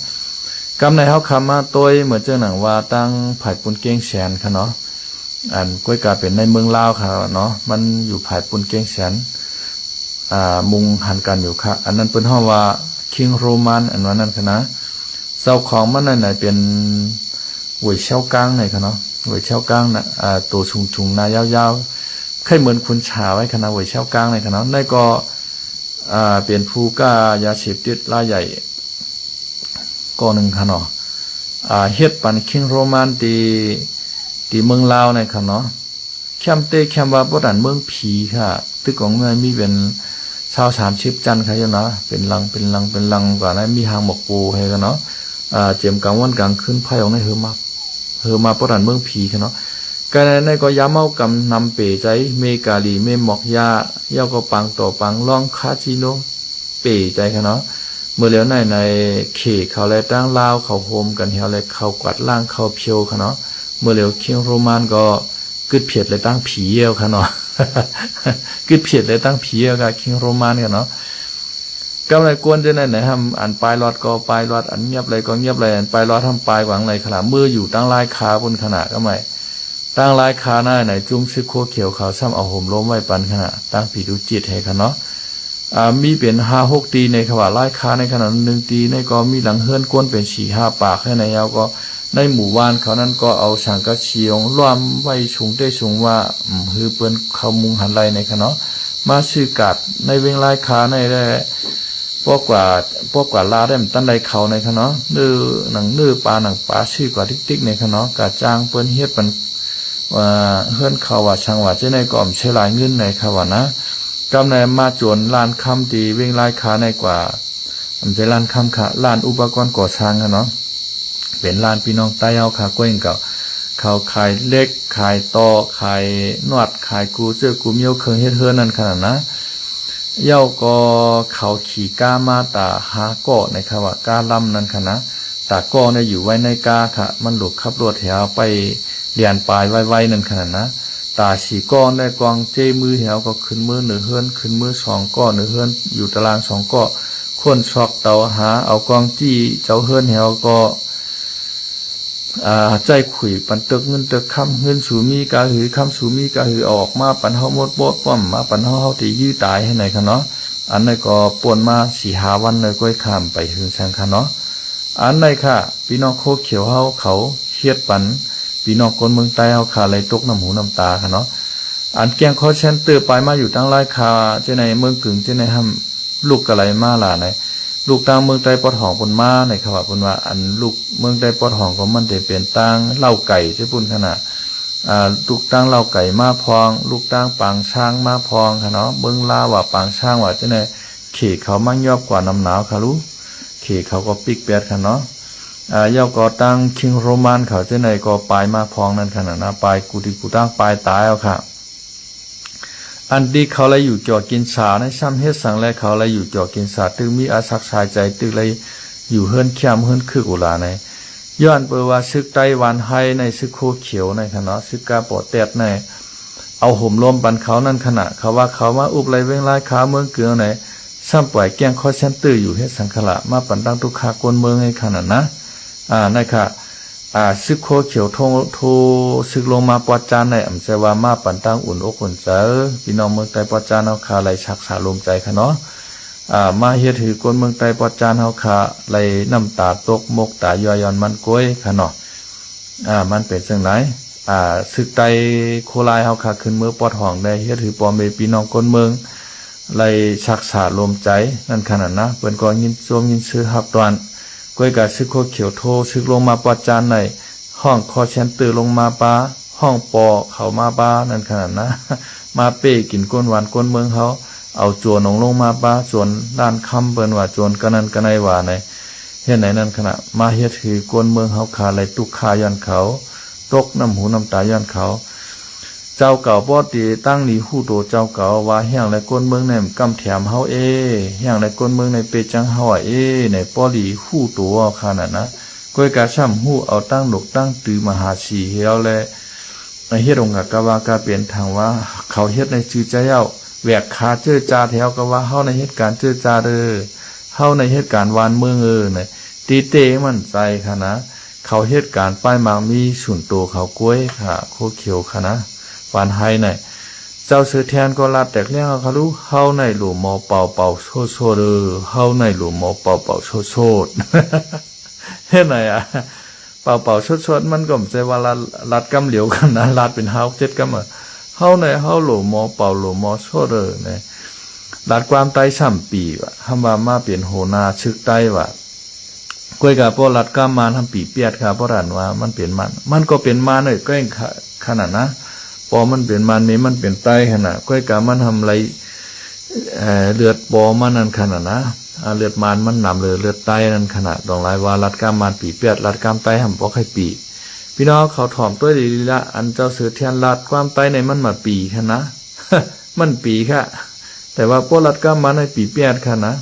กำในเฮาคำมาตัวเหมือนเจ้าหนังว่าตั้งไผ่ปุนเก้งแสนค่ะเนาะอันก้อยกาเป็นในเมืองลาวค่ะเนาะมันอยู่ไผ่ปุนเก้งแสนมุงหันกันอยู่ค่ะอันนั้นเป็นห้องว่าคิงโรมันอันนั้นค่ะนะเจ้าของมันนั่นน่ะเป็นหวยเช่ากลางไหนค่ะเนาะหวยเช่ากลางน่ะตัวชุงๆนายาวๆเคยเหมือนคุณชาไว้ค่ะนะหวยเช่ากลางไหนค่ะเนาะได้ก็เป็นผู้กล้ายาเสพติดรายใหญ่ก็หนึ่งค่ะเนาะเฮ็ดปันคิงโรมันตีเมืองลาวในค่ะเนาะแคมเตแคมว่าบ่ดันเมืองผีค่ะตึกของมันมีเป็น20-30จันค่ะเนาะเป็นลังกว่านั้นมีหางหมกปูให้กันเนาะเจียมกลางวันกลางคืนไผของในเฮอมาบ่ดันเมืองผีค่ะเนาะกันในก็ยาเมากำนำเปใจเมกาลีเมหมอกยาเย้าก็ปังต่อปังลองคาจิโนเปใจค่ะเนาะเมื่อแล้วในเขเขาเลยตั้งลาวเขาโฮมกันเฮาเลยเขากวาดล่างเขาเพียวค่ะเนาะเมื่อแล้วคิงโรมันก็กึดเพียดเลยตั้งผีเอวค่ะเนาะกึดเพียดเลยตั้งผีเอวกับคิงโรมันค่ะเนาะกำไรกวนจะไหนทำอันปลายรอดก็ปลายรอดอันเงียบเลยก็เงียบเลยอันปลายรอดทำปลายหวังเลยขนาดมืออยู่ตั้งลายขาบนขนาดก็ไม่ตั้งลายขาหน้าไหนจุ้มซึกโคเขียวขาวซ้ำเอาห่มล้มไว้ปันขนาดตั้งผีดูจิตให้ค่ะเนาะมีเป็น5-6ตีในขวาลายขาในขนาด1ตีในก็มีหลังเฮือนก้นเป็น4-5ปากให้ในยาวก็ในหมู่บ้านเขานั้นก็เอาสังกะสีลงร่วมไว้ชุงได้ชุงว่าฮือเปิ้นเขามุงหันไหลในค่ะเนาะมาซื้อกัดในเวงลายขาในได้พวกกว่าลาได้มันตั้นใดเขาในค่ะเนาะนื้อหนังนื้อปลาหนังปลาชื่อกว่าติ๊กๆในค่ะเนาะกะจ้างเปิ้นเฮ็ดมันว่าเฮือนเขาว่าช่างว่าเจ้าในก็อมใช้หลายเงินในค่ะว่านะกำในมาจวนลานคำตีเวงลายขาในกว่ามันจะลานคำค่ะลานอุปกรณ์ก่อสร้างค่ะเนาะเป็นลานพี่น้องใต้เฮาค่ะก้อยเก่าเขาขายเล็กขายต่อขายนวดขายกูเสื้อกูเมียวเครื่องเฮ็ดเฮือนนั่นขนาดนะเย้าก็เขาขี่ก้ามาตาหาก้อในค่ะว่าก้าลำนั่นค่ะนะตาก้อเนี่ยอยู่ไว้ในกาค่ะมันหลุดขับรถแถวไปเรียนปลายไว้นั่นขนาดนะตาสีก้อนได้กองเจมือแถวก็ขึ้นมือ1เฮือนขึ้นมือ2ก้อ1เฮือนอยู่ตาราง2ก้อคนช็อกเตาหาเอากองจี้เจ้าเฮือนแถวก็ใจขุยปันตึกเงินตึกคำเงินสูมีกาหือคำสูมีกาหือออกมาปันเฮาหมดโบดป้อมมาปันเฮาที่ยื้อตายให้ไหนค่ะเนาะอันไหนก็ป่วนมา4-5วันเลยก้อยข้ามไปถึงแสงค่ะเนาะอันไหนค่ะพี่น้องโคเขียวเฮาเขาเฮ็ดปันพี่น้องคนเมืองใต้เฮาขาเลยตกน้ำหูน้ำตาค่ะเนาะอันแกงคอเซนเตอร์ไปมาอยู่ตั้งหลายคาเจ้าในเมืองกึ่งเจ้าในห้ำลูกกะไหลมาล่ะไหนลูกตางเมืองใต้ปอดหองปนมาในครับว่าปนว่าอันลูกเมืองใต้ปอดหองก็มันได้เปลี่ยนตางเล่าไก่ใช่ปุ่นขนาดลูกตางเล่าไก่มาพองลูกตางปางช้างมาพองค่ะเนาะเบิ่งลาว่าปางช้างว่าจังได๋เขเขามั่งยอบกว่าน้ำหนาวค่ะรู้เขเขาก็ปิกแปดค่ะเนาะยาวก็ตั้งคิงโรมันเขาจังได๋ก็ปลายมาพองนั่นขนาดนะปลายกูติกูตั้งปลายตายเอาค่ะ อันดีเขาเลยอยู่จ่อกินสาในซ้ำเฮ็ดสังแลเขาเลยอยู่จ่อกินสาตึงมีอาศักสายใจตึกเลยอยู่เฮิรนเข้มเฮิรนคือกุลาในย้อนเปิดว่าซึกไต้หวันไฮในซึกโคเขียวในขณะซึกกาปอแตดในเอาห่มลมปันเขานั่นขณะเขาว่าเขามาอุบไรเวงลายขาเมืองเกลือในซ้ำปล่อยแกงข้อเส้นตื้ออยู่เฮ็ดสังขละมาปันตั้งทุกขากวนเมืองให้ขนาดนะนั่นค่ะซึกโคเขียวโทซึกลงมาปอจานในอำเจว่ามาปันตั้งอุ่นอกอุ่นใจพี่น้องเมืองใต้ปอจานเอาคาไหลชักษาลมใจค่ะเนาะมาเฮ็ดถือกวนเมืองใต้ปอจานเฮาคาไหลน้ำตาตกมกตายอยอนมันก้อยค่ะเนาะมันเป็นจังไหนศึกไตโคลายเฮาคาขึ้นเมื่อปอดห้องได้เฮ็ดถือปอมเมพี่น้องคนเมืองไหลชักษาลมใจนั่นขนาดนะเปิ้นก็ยินซวงยินซื้อฮับตอนก้อยกะซึกโคเขียวโทซึกลงมาปอจานในห้องคอเชนตื้อลงมาปาห้องปอเข้ามาปานั่นขนาดนะมาเป้กินก้นหวานก้นเมืองเขาเอาจวนลงมาปาจวนด้านคำเปิ้นว่าจวนกันนั้นกันในว่าในเฮ็ดไหนนั่นขณะมาเฮ็ดถือกวนเมืองเฮาคาไหลตุกคาย้อนเขาตกน้ำหูน้ำตาย้อนเขาเจ้าเก่าป้อตีตั้งหลีหู้โตเจ้าเก่าว่าแห้งและก้นเมืองในกำแถมเฮาแห้งและก้นเมืองในเปจังเฮาในป้อหลีหู้โตขนาดนะก้อยกาช่ำหู้เอาตั้งดกตั้งตือมหาสีเฮาและเฮ็ดองค์กะว่ากาเปลี่ยนทางว่าเขาเฮ็ดในชื่อใจเจ้าแหวกขาเจอจาแถวก็ว่าเฮาในเหตุการณ์เจอจาเด้อเฮาในเหตุการณ์วานเมืองเนี่ยตีเตมันใจค่ะนะเขาเหตุการณ์ป้ายมามีสุนโตเขากล้วยค่ะโคเขียวค่ะนะปานไฮเนี่ยเจ้าเสือแทนก็ลาดแตกเลี้ยงเขารู้เฮาในหลุมหมอเป่าเป่าโซโซเด้อเฮาในหลุมหมอเป่าเป่าโซโซเฮ็ดไหนเป่าเป่าโซโซมันก็ไม่ใช่ว่าลัดกำเหลียวกันนะลัดเป็นเฮาเจ็ดกำเฮาในเฮาหลุมหมอเป่าหลุมหมอโซเด้อเนี่ยลัดความไต3 ปีว่ะคำว่ามาเปลี่ยนโหนาชึกไตว่ะก้อยกะป้อลัดก้ามานทำปีเปียดค่ะเพราะรันว่ามันเปลี่ยนมันก็เปลี่ยนมาเลยก็ยังขนาดนะปอมันเปลี่ยนมันนี้มันเปลี่ยนไตขนาดก้อยกะมันทำไรเลือดปอมันนั่นขนาดนะเลือดมันนำเลยเลือดไตนั่นขนาดดองลายว่าลัดก้ามานปีเปียดลัดก้ามไตทำปอกให้ปีพี่น้องเขาถ่อมตัวดีละอันเจ้าเสือเทียนลัดความไตในมันมาปีค่ะนะ มันปีค่ะแต่ว่าป้อลัดก้ามานในปีเปียดค่ะนะ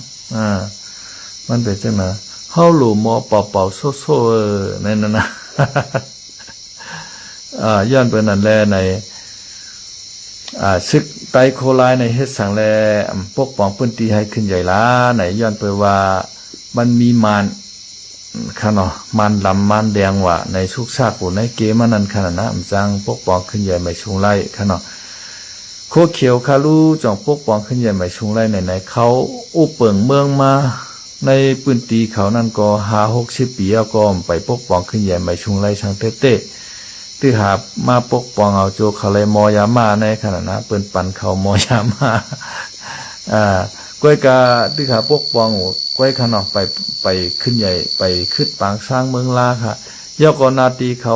มันเป็นจังนะเฮาหลูหมอเป่าโซนั่นนะ ย้อนเปิ้นนั่นแลในซึกไตโคลายในเฮ็ดสังแลปกป้องพื้นที่ให้ขึ้นใหญ่ล้าไหนย้อนเปิ้นว่ามันมีมารค่ะเนาะมารลำมารแดงว่าในสุกซากผู้ในเกมันนั่นขนาดนะจังปกป้องขึ้นใหญ่ไม่ชุงไล่ค่ะเนาะโคเขียวคาลูจ่องปกป้องขึ้นใหญ่ไม่ชุงไล่ไหนเขาอุเปิงเมืองมาในปืนตีเขานั่นก็50-60 ปีก็ไปปกป้องขึ้นใหญ่ไม่ชุงไรช่างเต้ที่หามาปกป้องเอาโจเขาเลยมอยามาในขณะนะเปิ้นปันเขามอยามาก้อยกาที่หาปกป้องก้อยขนอกไปขึ้นใหญ่ไปขึ้นปางสร้างเมืองลาค่ะย่อก็นาตีเขา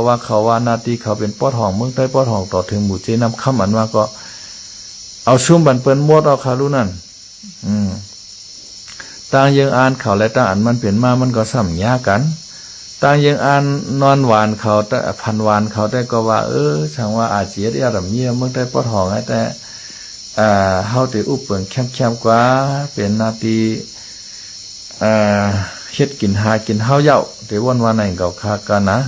ว่านาตีเขาเป็นป้อทองเมืองใต้ป้อทองต่อถึงหมู่เจน้ำค่ำอันว่าก็เอาชุ่มบันเปิ้นมดเอาคารู้นั่นต่างยังอ่านเขาและต่างอันมันเปลี่ยนมามันก็สัมยากันต่างยังอ่านนอนหวานเขาแต่พันหวานเขาแต่ก็ว่าช่างว่าอาเจียดแบบเมียเมืองใต้ปอทองแต่เฮาติอุปเปิงแคมกว่าเป็นนาทีเฮ็ดกินหากินเฮาเย้าแต่วันไหนก็คากันนะ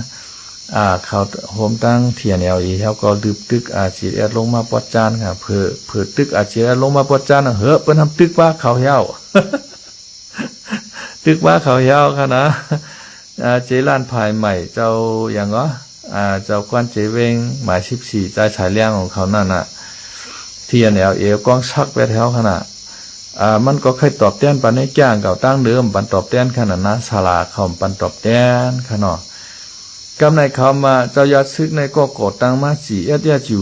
เขาโฮมตั้งเทียนแนวอีเฮาก็ดึบตึกอาเจียดลงมาปอดจานค่ะเพื่อตึกอาเจียดลงมาปอดจานเฮ้อเปิ้นทำตึกว่าเขาเย้าตึกว่าเขายาวค่ะนะเจร้านภายใหม่เจ้าอย่างก็เจ้ากวนเจเวงหมาย14ใจฉายเลี้ยงของเขานั่นน่ะเทียนแอลเอวกองชักไปแถวขนาดมันก็เคยตอบแทนปันให้จ้างเก่าตั้งเดิมปันตอบแทนขนาดนะศาลาเขาปันตอบแทนขนาดกำในเขามาเจ้ายอดซึกในก็กดตั้งมา4อยู่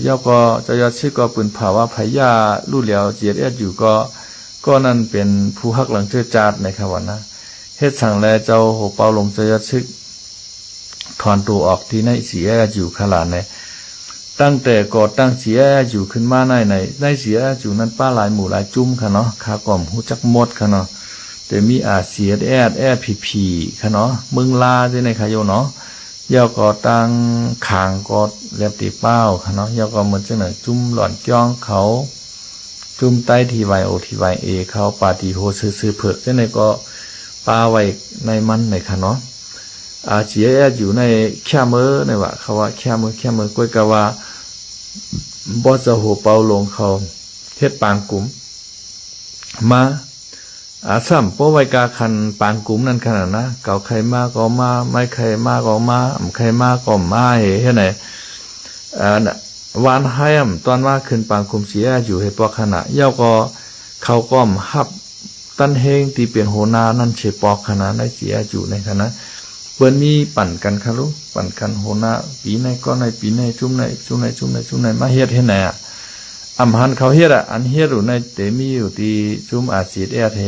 ย่อก็เจ้ายอดซึกก็ปืนภาวะพยาลู่เหลียวเจียดอยู่ก็นั่นเป็นผู้ฮักหลังเจือจาดในคำว่านะเฮ็ดสั่งแลเจ้าโหเปาลงจะยัดซึกถอนตัวออกที่ในเสียอยู่ขลาดในตั้งแต่ก่อตั้งเสียอยู่ขึ้นมาในเสียอยู่นั้นป้าหลายหมู่หลายจุ้มค่ะเนาะขากล่อมหูจักหมดค่ะเนาะแต่มีอาเสียแอดผีค่ะเนาะมึงลาที่ในขายโยเนาะย่อก่อตั้งขางก็เรียบตีเป้าค่ะเนาะย่อก็เหมือนจังไหนจุ้มหล่อนจ้องเขา จุ่มใต้ทีไวโอทีไวเอเขาปาติโฮซื้อเผือกเจ้าในก็ปาไว้ในมันในค่ะเนาะเจียอยู่ในแค่มือในว่าเขาว่าแค่มือก้อยกะว่าบ่จะหัวเปาลงเขาเฮ็ดปางกลุ่มมาซ้ำเพราะไว้กาคันปางกลุ่มนั่นขนาดนะเก่าใครมาก็มาไม่ใครมาก็มาใครมาก็มาเฮ็ดไหนวานให้ตอนว่าขึ้นปางกลุ่มเสียอยู่ให้ปอกขณะเย้าก็เขาก็ฮับตั้นเฮงที่เปลี่ยนโหนานั่นเฉปอกขณะในเสียอยู่ในขณะเปิ้นมีปั่นกันค่ะลูกปั่นกันโหนาปีในก็ในปีในจุ่มในมาเฮ็ดให้ไหนหันเขาเฮ็ดอันเฮ็ดอยู่ในเตมีอยู่ที่จุ่มอาศิดเท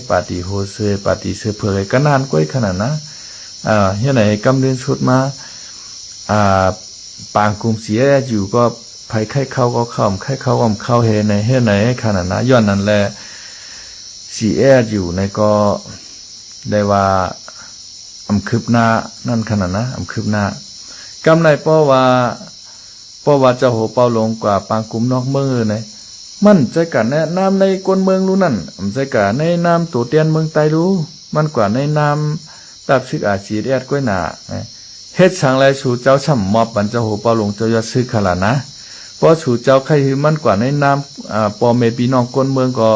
ปาติโฮเซปาติเซเผยก็นานก้อยขนาดนะเฮ็ดไหนกำเดินชุดมาปางกลุ่มเสียอยู่ก็ไผไข้เข้าก็เข้าไข้เข้าก็เข้าเฮในเฮ็ดไหนขนาดนะย้อนนั้นแหละสีอยู่ในก็ได้ว่าคืบหน้านั่นขนาดนะคืบหน้ากำในเพราะว่าเจ้าโหเปาลงกว่าปางกลุ่มนอกเมืองเลยมันใจกันแนะนำในกวนเมืองรู้นั่นใจกันในนามตัวเตียนเมืองไตรู้มันกว่าในนามตับซึกอาชีแอดก้อยหนาเฮ็ดสังไรสู่เจ้าช่ำมอบบันเจ้าโหเปาลงเจ้ายอดซึกขลานะเพราะสู่เจ้าใครคือมันกว่าในนามปอเมปีน้องกวนเมืองก็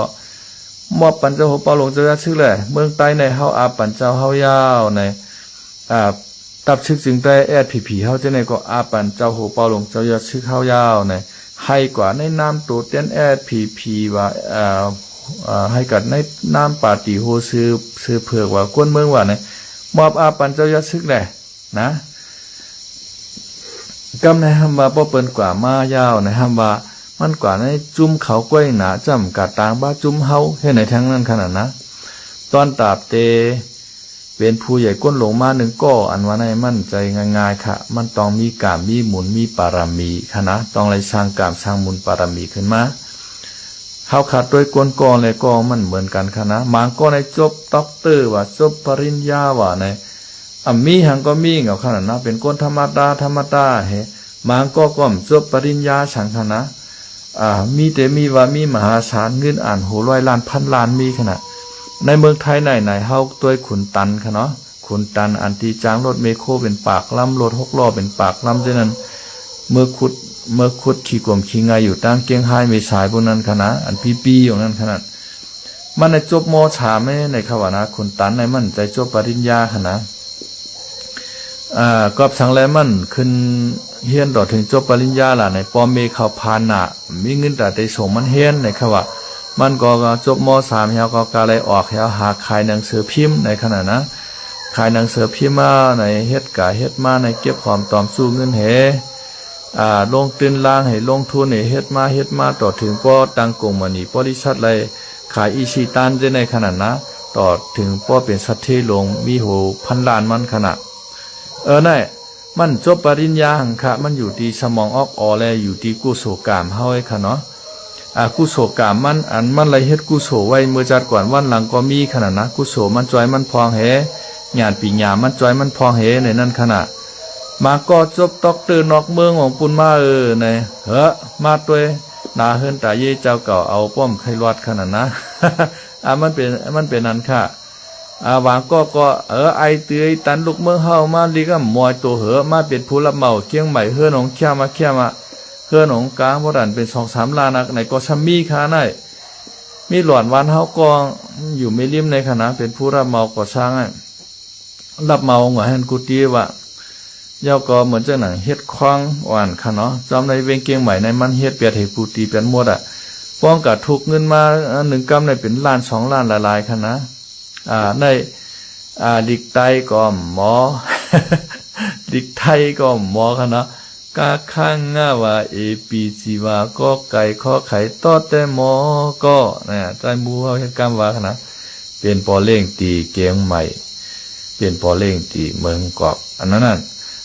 มอบปันเจ้าโหเปาลงเจ้ายอดซึกเลยเมืองใต้ในเฮาปันเจ้าเฮายาวในตับชึกจึงได้แอดผีเฮาจะในก็ปันเจ้าโหเปาลงเจ้ายอดชึกเฮายาวในให้กว่าในน้ำตัวเต้นแอดผีว่าให้กับในน้ำปาติโฮซื้อเผือกว่ากวนเมืองว่าในมอบปันเจ้ายอดชึกแหละนะกำในฮัมว่าบ่เปิ้นกว่ามายาวในฮัมว่ามันกว่าในจุ่มเขากล้วยหนาจำกาดตางบ้าจุ่มเฮาให้ในทั้งนั้นขนาดนะตอนตาบเตเป็นผู้ใหญ่ก้นหลงมาหนึ่งก็อันว่าในมั่นใจง่ายๆค่ะมันต้องมีกามมีหมุนมีปารามีค่ะนะต้องเลยสร้างกามสร้างหมุนปารามีขึ้นมาเฮาขาดด้วยก้นกองเลยก็มันเหมือนกันค่ะนะบางก็ในจบด็อกเตอร์ว่าจบปริญญาว่าในมีหังก็มีเหงาขนาดนะเป็นก้นธรรมดาเฮบางก็จบปริญญาฉังค่ะนะมีแต่มีว่ามีมหาศาลเงินโห100 ล้านพันล้านมีขนาดในเมืองไทยไหนเฮาตัวขุนตันค่ะเนาะขุนตันอันที่จ้างรถเมโครเป็นปากลำรถ6 ล้อเป็นปากลำฉะนั้นเมื่อขุดขี่กลมขี่งายอยู่ตั้งเกียงไฮ้ไม่สายพวกนั้นค่ะนะอันปีอย่างนั้นขนาดมันในจบม.3ไม่ในขวานะขุนตันในมันใจจบปริญญาค่ะนะกอบสังแลมันขึ้นเฮียนต่อถึงจบปริญญาล่ะในปอมเมเขาพานน่ะมีเงินแต่ได้ส่งมันเฮียนในขวามันก็จบม.3เฮาก็กะเลยออกเฮาหาขายหนังสือพิมพ์ในขณะนะขายหนังสือพิมพ์มาในเฮ็ดมาในเก็บหอมตอมสู้เงินเฮลงตื่นล่างให้ลงทุนให้เฮ็ดมาต่อถึงป้อตังกงมณีบริษัทเลยขายอีชิตันจะในขณะนะต่อถึงป้อเป็นสัตว์ที่ลงมีโหพันล้านมันขณะนั่นมันจบปริญญาหังคะมันอยู่ที่สมองออกแลอยู่ที่กุศลกรรมเฮาไอ้ค่ะเนาะกุศลกรรมมันเลยเฮ็ดกุศลไว้เมื่อจัดก่อนวันหลังก็มีขนาดนะกุศลมันจอยมันพองเหญาติปีญามันจอยมันพองเหในนั้นขณะมาก็จบด็อกเตอร์นอกเมืองของปุ่นมาในมาด้วยนาเฮินตาเย่เจ้าเก่าเอาป้อมไขรอดขนาดนะมันเป็นนั้นค่ะวางก็ไอเตยตันลูกเมืองเฮามาลีก็มอยตัวมาเป็นผู้รับเหมาเคียงใหม่เฮือหนองเขี้ยมาเฮือหนองกลางบ่ดันเป็น 2-3 ล้านในก็ซัมมีค่ะได้มีหลอนวันเฮาก็อยู่ไม่ริมในคณะเป็นผู้รับเหมาก่อสร้างรับเหมาหัวแห่นกุฏิว่าเจ้าก็เหมือนเจ้าหนังเฮ็ดควางอ่อนค่ะเนาะจำในเวงเกียงใหม่ในมันเฮ็ดเปียดให้กุฏิเป็นหมดป้องกัดถูกเงินมา1 กำในเป็นล้าน2 ล้านหลายๆค่ะนะในดิกไตก็หมอ ดิกไทยก็หมอค่ะเนาะกาข้างง่าว่า APC ว่าก็ไก่ข้อไข่ต่อแต่หมอก็เนี่ยใจมูเฮาเฮ็ดกรรมว่าค่ะนะเป็นปอเล่งตีเกียงใหม่เป็นปอเล่งตีเมืองกอกอันนั้น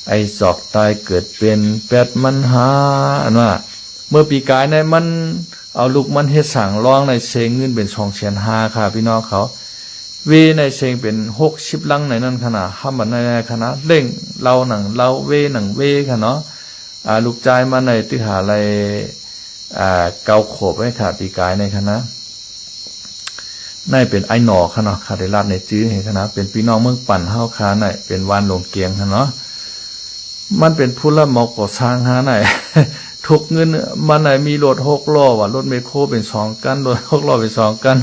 ไอ้ศอกตายเกิดเป็น8มันหาอันว่าเมื่อปีกายในมันเอาลูกมันเฮ็ดสั่งร้องในเซงเงินเป็น2,500,000ค่ะพี่น้องเขาเวในเชงเป็น60 ลังในนั้นขนาดห้ามบันในขนาดเล่งเราเวหนังเวค่ะเนาะลูกใจมาในติหาอะไร เกาโขบไว้ค่ะปีกายในคณะนั่นเป็นไอ้หนอค่ะเนาะค่ะได้รับในจื้อเห็นคณะเป็นพี่น้องเมืองปั่นเฮาคาไหนเป็นวานหลงเกียงค่ะเนาะมันเป็นผู้รับเหมาก่อสร้างหาไหน ทุกเงินมันไหนมีรถ6 ล้อว่ะรถเมโครเป็น2 กันรถ6 ล้อเป็น2 กัน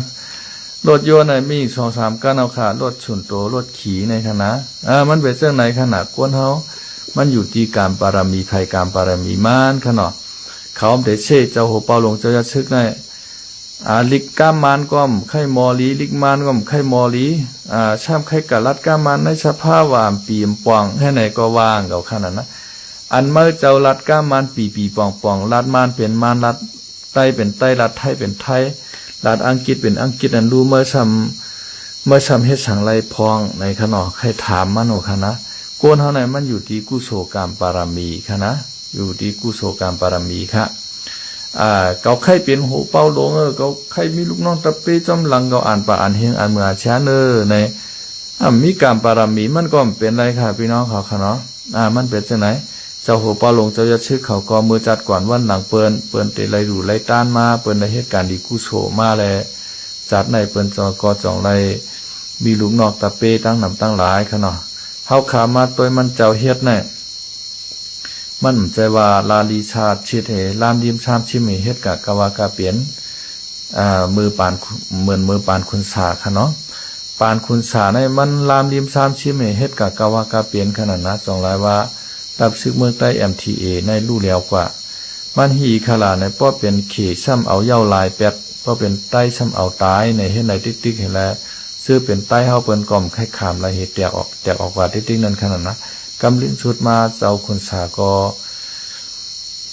รถยนต์ไหนมี2-3 กันเอาค่ะรถฉุนโตรถขี่ในคณะมันเป็นเรื่องไหนขนาดกวนเฮามันอยู่ที่การบารมีไทยการบารมีมานค่ะเนาะเขาได้เชเจ้าโหเปาหลงเจ้ายัดชึกในลิกก้ามานก็มไข่มอลีลิกมานก็มไข่มอลีช่ำไข่กะลัดก้ามานในสภาพว่ามปีมปองให้ไหนก็ว่างเขาขนาดนะอันเมื่อเจ้าลัดก้ามานปีปองปองลัดมานเป็นมานลัดไต้เป็นไต้ลัดไทยเป็นไทยลัดอังกฤษเป็นอังกฤษอันรู้เมื่อซ้ำเฮ็ดสังไรพองในขนอใครถามมันโอคะนะโกนเฮาไหนมันอยู่ที่กุศลกรรมปารมีค่ะนะอยู่ที่กุศลกรรมปารมีค่ะเขาใครเป็นโหเป้าหลงเขาใครมีลูกน้องตะเปจอมหลังเขาอ่านป่าอ่านเฮงอ่านเมือชาในมีกรรมปารมีมันก็เป็นไรค่ะพี่น้องเขาค่ะเนาะมันเป็นจังไหนเจ้าโหเป้าหลงเจ้าจะชื่อเขาก็มือจัดก่อนวันหลังเปิ้นเตไรดูไรต้านมาเปิ้นในเหตุการณ์ดีกุศลมาแลจัดในเปิ้นจอกอจ่องไรมีลูกนอกตะเปตั้งนำตั้งหลายค่ะเนาะเฮาขามาตัวมันเจ้าเฮ็ดแน่มันใจว่าลาลีชาติชิดเหลามยิมชามชิมเฮ็ดกะกะวากะเปลี่ยนมือปานเหมือนมือปานคุณสาค่ะเนาะปานคุณสาในมันลามยิมชามชิมเฮ็ดกะกะวากะเปลี่ยนขนาดนะจองหลายว่ารับซึกเมืองใต้ MTA ในรู้แล้วกว่ามันหีขลาในป้อเป็นเขซ้ำเอาเย้าลายแปดป้อเป็นใต้ซ้ำเอาตายในเฮ็ดในติ๊กๆเห็นแล้วซื้อเป็นใต้เฮาเปิ้นก่อมไข่ขามละเฮ็ดแตกออกว่าติ๊กๆนั่นขนาดนะกำลิ้นสุดมาเจ้าคุณสาก็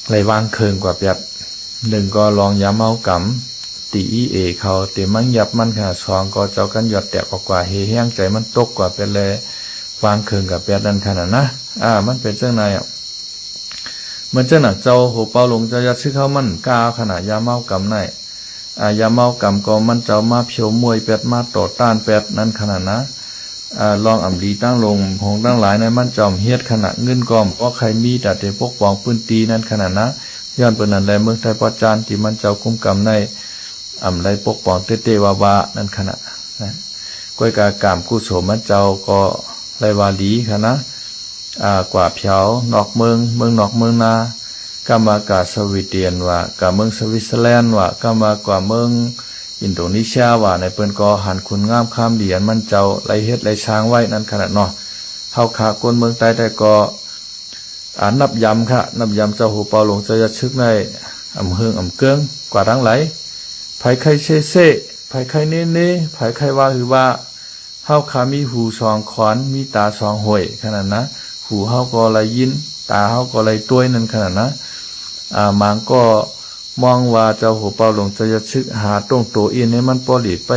ไหลวางเคิงกว่าแบบ1ก็ลองย้ำเอากำตีเขาเตมันยับมันค่ะ2ก็เจ้ากันหยอดแตกออกกว่าเฮแห้งใจมันตกกว่าเป็นเลยวางเคิงกับแบบนั้นขนาดนะมันเป็นจังไดเหมือนจังหนักเจ้าโหเปาหลงเจ้ายัดชื่อเขามันกาขนาดย้ำเอากำในย้ำเอากำก็มันเจ้ามาเพียวมวยเป็ดมาต่อต้านเป็ดนั้นขนาดนะลองอำลีตั้งลงหงตั้งหลายในมันจอมเฮ็ดขณะเงินกอมก็ใครมีแต่เตปกป้องปืนตีนั้นขนาดนะย้อนเปิ้นนั่นแลเมืองไทยปอจานที่มันเจ้าคุ้มกำในอำไรปกป้องเตวาวานั่นขนาดนะก้อยกากามกุศลมันเจ้าก็ไรวาลีค่ะนะกว่าเพียวนอกเมืองนอกเมืองนากามากาสวีเดนว่ากาเมืองสวิตเซอร์แลนด์ว่ากามากว่าเมืองอินโดนีเซียว่าในเปิ้นก็หันคุณงามข้ามดีอันมันเจ้าไรเฮ็ดไรช้างไว้นั่นขนาดเนาะเฮาขาคนเมืองใต้ได้ก็นับยำค่ะนับยำเจ้าหูเปาหลงเจ้ายัดชึกในอำเฮืองอำเกืองกว่าทั้งหลายไผไข่เซ่ไผไข่เน่ไผไข่ว่าคือว่าเฮาขามีหู2 ขอนมีตา2 ห้วยขนาดนะหูเฮาก็ไหลยินตาเฮาก็ไหลต้วยนั่นขนาดนะมางก็มองว่าเจ้าหัวเปาหลงจะยัดชึกหาตรงตัวอินให้มันปอหลีไป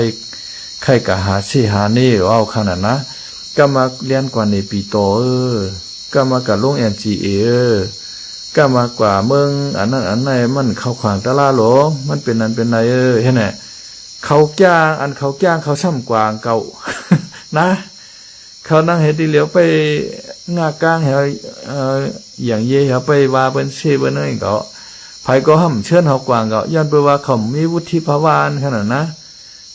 ไข่กะหาซี่หาเน่เอาขนาดนะก็มาเรียนกว่าในปีโตก็มากะลง NGA ก็มากว่าเมืองอันนั้นอันไหนมันเข้าขวางตะลาหลงมันเป็นนั้นเป็นไหนเห็นไหมเขาจ้างเขาช่ำกวางเก่า นะเขานั่งเฮ็ดดีเหลียวไปงากลางเหรอย่างเย่เหรไปว่าเป็นเชเบิ่นนั่นก็ไผก็ห่ำเชิญเฮากวางก็ย้อนไปว่าเขามีวุฒิภาวะขนาดนะ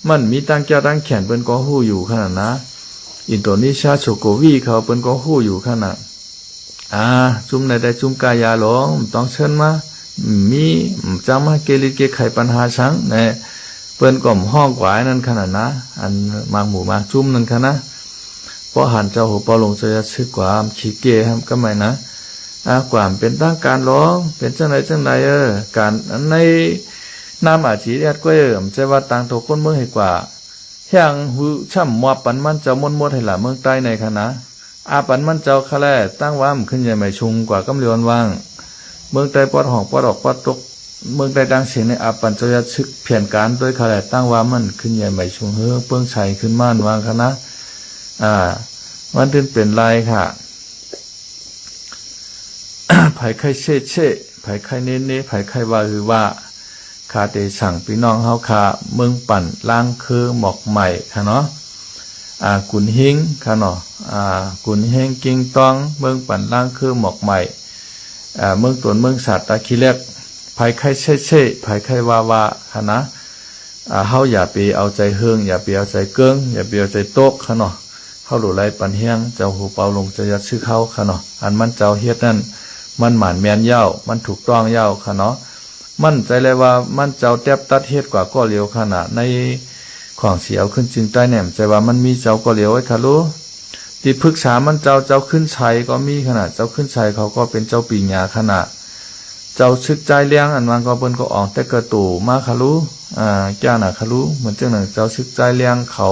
มันมีตั้งเจ้าตั้งแขนเปิ้นก็ฮู้อยู่ขนาดนะอินโดนีเซียโชโกวีเขาเปิ้นก็ฮู้อยู่ขนาดจุ่มในได้จุ่มกายาหลงต้องเชิญมามีจำมาเกลิเกไขปัญหาชังในเปิ้นก็ห้องกวายนั่นขนาดนะอันมางหมู่มางจุ่มนั่นค่ะนะเพราะหันเจ้าหูเปาหลงจะชื่อความขี้เกียจก็ไม่นะความเป็นตั้งการร้องเป็นจังไรการในนามอาชีพก็จะว่าต่างตัวคนเมืองให้กว่าอย่างหูช่ำมัวปันมันเจ้ามดให้หล่ะเมืองใต้ในคณะปันมันเจ้าคะแลตั้งว่ามขึ้นใหญ่ไม่ชุงกว่ากำเลียนว่างเมืองใต้ปอดหอกปอดออกปอดตกเมืองใต้ดังเสียงในปันจะชึกเพียนการโดยคะแลตั้งว่ามันขึ้นใหญ่ไม่ชุงเฮือเปิ้งชัยขึ้นม่านวางคณะมันถึงเป็นไรค่ะไผไข่เช่ไผไข่เน่ไผไข่ว่าคือว่าคาเตสั่งพี่น้องเฮาค่ะเมืองปั่นล่างคือหมอกใหม่ค่ะเนาะกุนหิงค่ะเนาะกุนเฮงกิงตองเมืองปั่นล่างคือหมอกใหม่เมืองตวนเมืองสัตว์ตะคิเล็ก ภายไข้เช่ภายไข้ว่าค่ะนะเฮาอย่าไปเอาใจเฮิงอย่าไปเอาใจเกิงอย่าไปเอาใจโต๊ะค่ะเนาะเฮาหลุไหลปันเฮียงเจ้าหูเปาลงจะยัดชื่อเขาค่ะเนาะอันมันเจ้าเฮ็ดนั่นมันหมานแมนเย้ามันถูกต้องเย้าค่ะเนาะมั่นใจเลยว่ามันเจ้าแทบตัดเฮ็ดกว่าก็เหลียวขนาดในของเสียวขึ้นจึงใต้แหนมใจว่ามันมีเจ้าก็เหลียวไว้ค่ะรู้ที่ปรึกษามันเจ้าขึ้นชัยก็มีขนาดเจ้าขึ้นชัยเขาก็เป็นเจ้าปีญาขนาดเจ้าชึกใจเลี้ยงอันมันก็เปิ้นก็ออกแต่กระตู่มาค่ะรู้แก้น่ะค่ะรู้เหมือนจังนั้นเจ้าชึกใจเลี้ยงเขา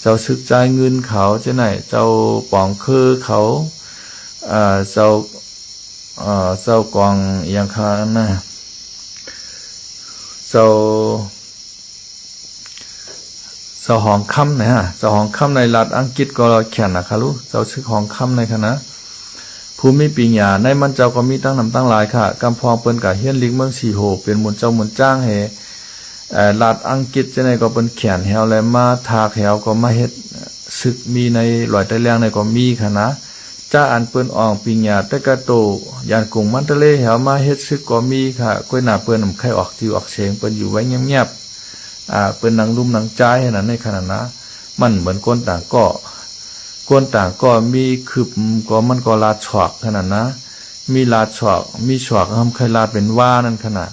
เจ้าชึกใจเงินเขาจังไหนเจ้าป่องคือเขาเจ้ากองอย่างค่ะนะเจ้าหองค่ำนะฮะเจ้าหองค่ำในรัฐอังกฤษก็แข่นนะคะลูกเจ้าชื่อหองค่ำในคณะภูมิปีญาในมันเจ้าก็มีตั้งนำตั้งหลายค่ะกำพองเปิ้นกะเฮียนลิงเมืองสีโหเป็นหมุนเจ้าหมุนจ้างเฮรัฐอังกฤษจะในก็เป็นแขนแหวและมาทากแหวก็มาเฮ็ดศึกมีในลอยใต้แรงในก็มีค่ะนะจ้าอันเปิ้นออกปีญาแต่กะโตยานกรุงมันทะเลแหวมาเฮ็ดศึกก็มีค่ะก้อยหน้าเปิ้นไข้ออกจิวออกเสียงเปิ้นอยู่ไว้เงียบๆเป็นนางลุ่มนางใจให้นั้นในขณะนะมันเหมือนคนต่างก็มีคืบก็มันก็ลาดฉอกขนาดนะมีลาดฉอกมีฉอกทำใครลาดเป็นว่านั่นขนาด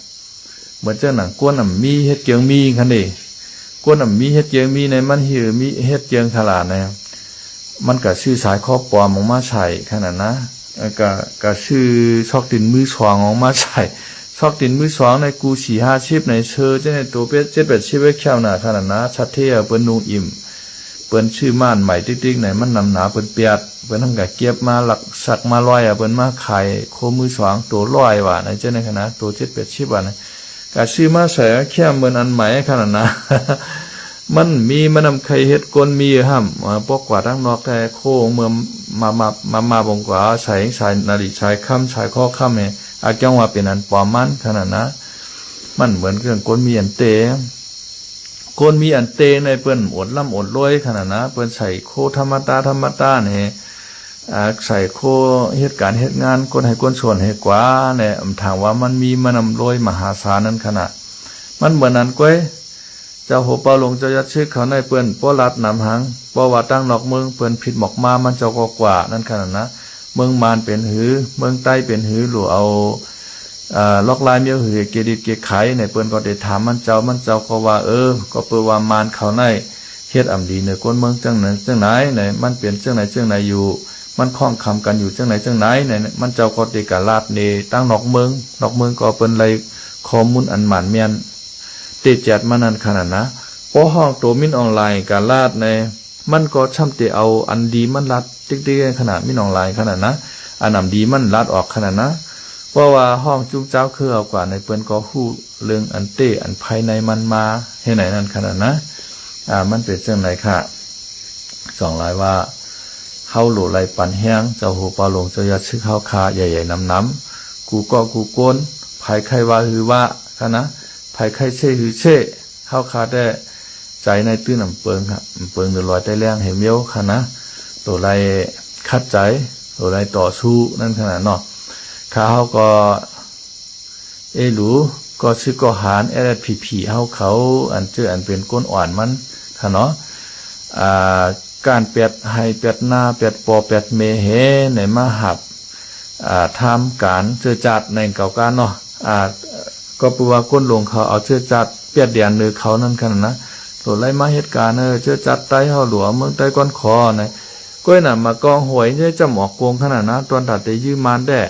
เหมือนเจ้าหนังก้นมีเฮ็ดเกียงมีคันเด้ก้นมีเฮ็ดเกียงมีในมันหือมีเฮ็ดเกียงขลาดนะมันก็ชื่อสายครอบปลอมออกมาใช้ขนาดนะก็ชื่อชอกตินมือสองออกมาใช้ชอกตินมือสองในกู4-5ชิปในเชอเจ้าในตัวเป็ด7-8ชิปไว้แค่วหน้าขนาดนะชัดเทียเปิ้นนุงอิ่มเปิ้นชื่อม่านใหม่ติ๊กๆไหนมันนำหนาเปิ้นเปียดเปิ้นทำกะเก็บมาหลักสักมาร้อยเปิ้นมาขายโคมือสองตัวร้อยว่าในเจ้าในคณะตัว7-8ชิปว่านะกะชื่อมาใส่แค่เหมือนอันใหม่ขนาดนะ มันมีมันนำใครเฮ็ดกลมีห้ำปกกว่าทั้งนอกแต่โคเมื่อมาบงกว่าใช้นาฬิกาค่ำใช้ข้อค่ำเนี่ยอาจจะว่าเป็นอันปลอมมันขนาดนะมันเหมือนเรื่องกลมีอันเตคนมีอันเตในเปิ้นอดล่ำอดรวยขนาดนะเปิ้นใส่โคธรรมตาเนี่ยใส่โคเหตุการณ์เหตุงานคนให้คนส่วนให้กว่าเนี่ยถามว่ามันมีมันนำรวยมหาศาลนั้นขนาดมันเหมือนนั้นก้อยเจ้าโหเปาลงเจ้ายัดชื่อเขาในเปิ้นป้อรัดนำหังป้อว่าตั้งนอกเมืองเปิ้นผิดหมอกมามันเจ้าก็กว่านั่นขนาดนะเมืองมารเป็นหือเมืองใต้เป็นหือหรือเอาล็อกลายเมียวหือเกดิดเกไขในเปิ้นก็ได้ถามมันเจ้าก็ว่าก็เปิ้นว่ามารเขาในเฮ็ดอำดีในคนเมืองจังไหนในมันเปลี่ยนจังไหนอยู่มันคล้องคำกันอยู่จังไหนในมันเจ้าก็ได้กะลาดเนตั้งนอกเมืองก็เปิ้นเลยข้อมูลอันหมานเมียนติดจัดมานั่นขนาดนะพอห้องตัวมินออนไลน์กะลาดในมันก็ช่ำเตเอาอันดีมันลัดติ๊กๆขนาดมินออนไลน์ขนาดนะอันนำดีมันลัดออกขนาดนะเพราะว่าห้องจุ๊บเจ้าคือเอากว่าในเปิ้นก็ฮู้เรื่องอันเตอันภายในมันมาให้ไหนนั่นขนาดนะมันเป็นจังไหนค่ะสองหลายว่าเฮาโหลไหลปันแห้งเจ้าโหปาลงเจ้ายัดชื่อข้าวคาใหญ่ๆน้ำกูก็กูโกนภายไข้ว่าฮือว่าค่ะนะภายไข้เช่ฮือเช่ข้าวคาได้ใจในตื้นน้ำเปิงค่ะเปิงเดือดลอยใต้แรงเห็นเมียวค่ะนะตัวไรคัดใจตัวไรต่อสู้นั่นขนาดเนาะข้าก็หรูก็ชื่อก็หารผีเขาอันเจออันเป็นก้นอ่อนมันค่ะเนาะการเปียดให้เปียดหน้าเปียดปอเปียดเมเหในมาหับทำการเจอจัดในเก่าการเนาะก็ปูว่าก้นลงเขาเอาเจอจัดเปียดเดียนหรือเขานั่นขนาดนะตัวไรมาเหตุการณ์เจอจัดใต้เฮาหลวงเมืองใต้ก้อนคอในก้อยน่ะมากองหวยจะจำออกโกงขนาดนะตอนตัดได้ยืมมันได้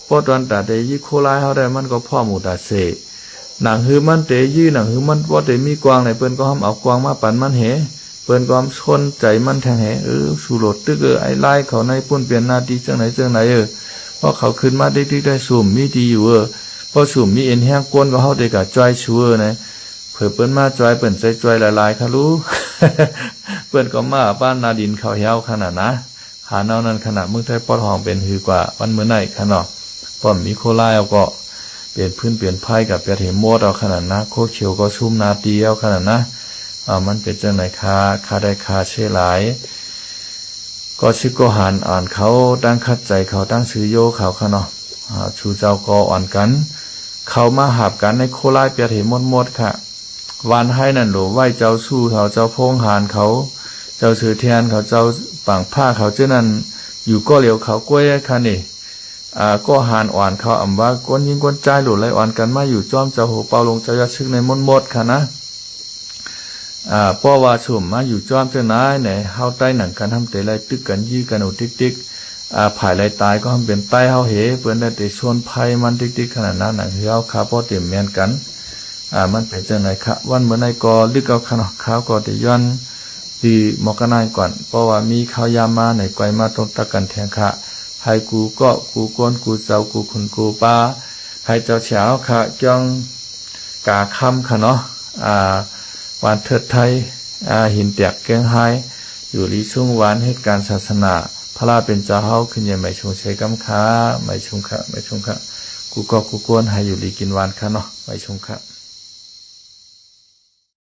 พอตอนตัดได้ยืโคลายเฮาได้มันก็พ่อหมูตาเสหนังหือมันเตยืหนังหือมันว่าเตมีกวางในเปิ้นก็ห้ามเอากวางมาปั่นมันเหเปิ้นก็ชนใจมันแทงเหสู่โหลดตึกไอ้ไล่เขาในปุ่นเปลี่ยนหน้าที่จังไหนเพราะเขาขึ้นมาได้สุ่มมีดีอยู่พอสุ่มมีเอ็นแห้งก้นก็เฮาได้กะจ้อยชัวนะเผื่อเปิ้นมาจ้อยเปิ้นใจจ้อยหลายๆค่ะรู้ เปิ้นก็มาบ้านนาดินเขาเหี่ยวขนาดนะหาเนานั้นขนาดเมืองไทยปอดห้องเป็นหือกว่าวันมื้อไหนค่ะเนาะป้อมมีโคลายเอาก็เปลี่ยนพื้นเปลี่ยนไผ่กับเปียดเหมดเอาขนาดนะโคเขียวก็ชุ่มนาตีเอาขนาดนะมันเป็นจังไหนคาได้คาเช่หลายก็ชิโกหานอ่านเขาตั้งคัดใจเขาตั้งซื้อโยเขาค่ะเนาะชูเจ้าก็อ่อนกัน เขามาหาบกันในโคราชเปียเถหมดค่ะวันให้นั่นหลวไหวเจ้าสู้เขาเจ้าพงหานเขาเจ้าสือเทียนเขาเจ้าปังผ้าเขาเจ้านั้นอยู่ก็เหลียวเขากล้วยค่ะนี่ก็หานอ่อนเขาอ่ำว่าก้นยิงก้นใจหลุดไหลอ่อนกันมาอยู่จ้อมเจ้าโหเปาลงเจ้ายาชึกในมดค่ะนะป้อว่าสุ่มมาอยู่จ้อมเจ้านายไหนเฮาใต้หนังกันทำเตะไรตึกกันยี่กันอุติ๊กผายไรตายก็ทำเป็นใต้เฮาเหเปิ้นได้แต่ชวนภัยมันติ๊กขนาดนั้นหนังเฮาขาป้อเต็มแม่นกันมันเป็นจังไหนคะวันเมื่อในกอลึกเอาขนาดข้าวก็ได้ย้อนดีหมอกนายก่อนเพราะว่ามีข้าวยามาในไกวมาตรงตะกันแทงค่ะให้กูก็กูก้นกูเจ้ากูคุณกูป้าให้เจ้าเช้าค่ะจ้องกาคำค่ะเนาะวันเถิดไทยหินเตียกเกงไฮอยู่ลีช่วงวันเหตุการณ์ศาสนาพระราเป็นเจ้าเฮาขึ้นยังไม่ชงใช้กำค้าไม่ชงค่ะกูก็กูก้นให้อยู่ลีกินวันค่ะเนาะไม่ชงค่ะ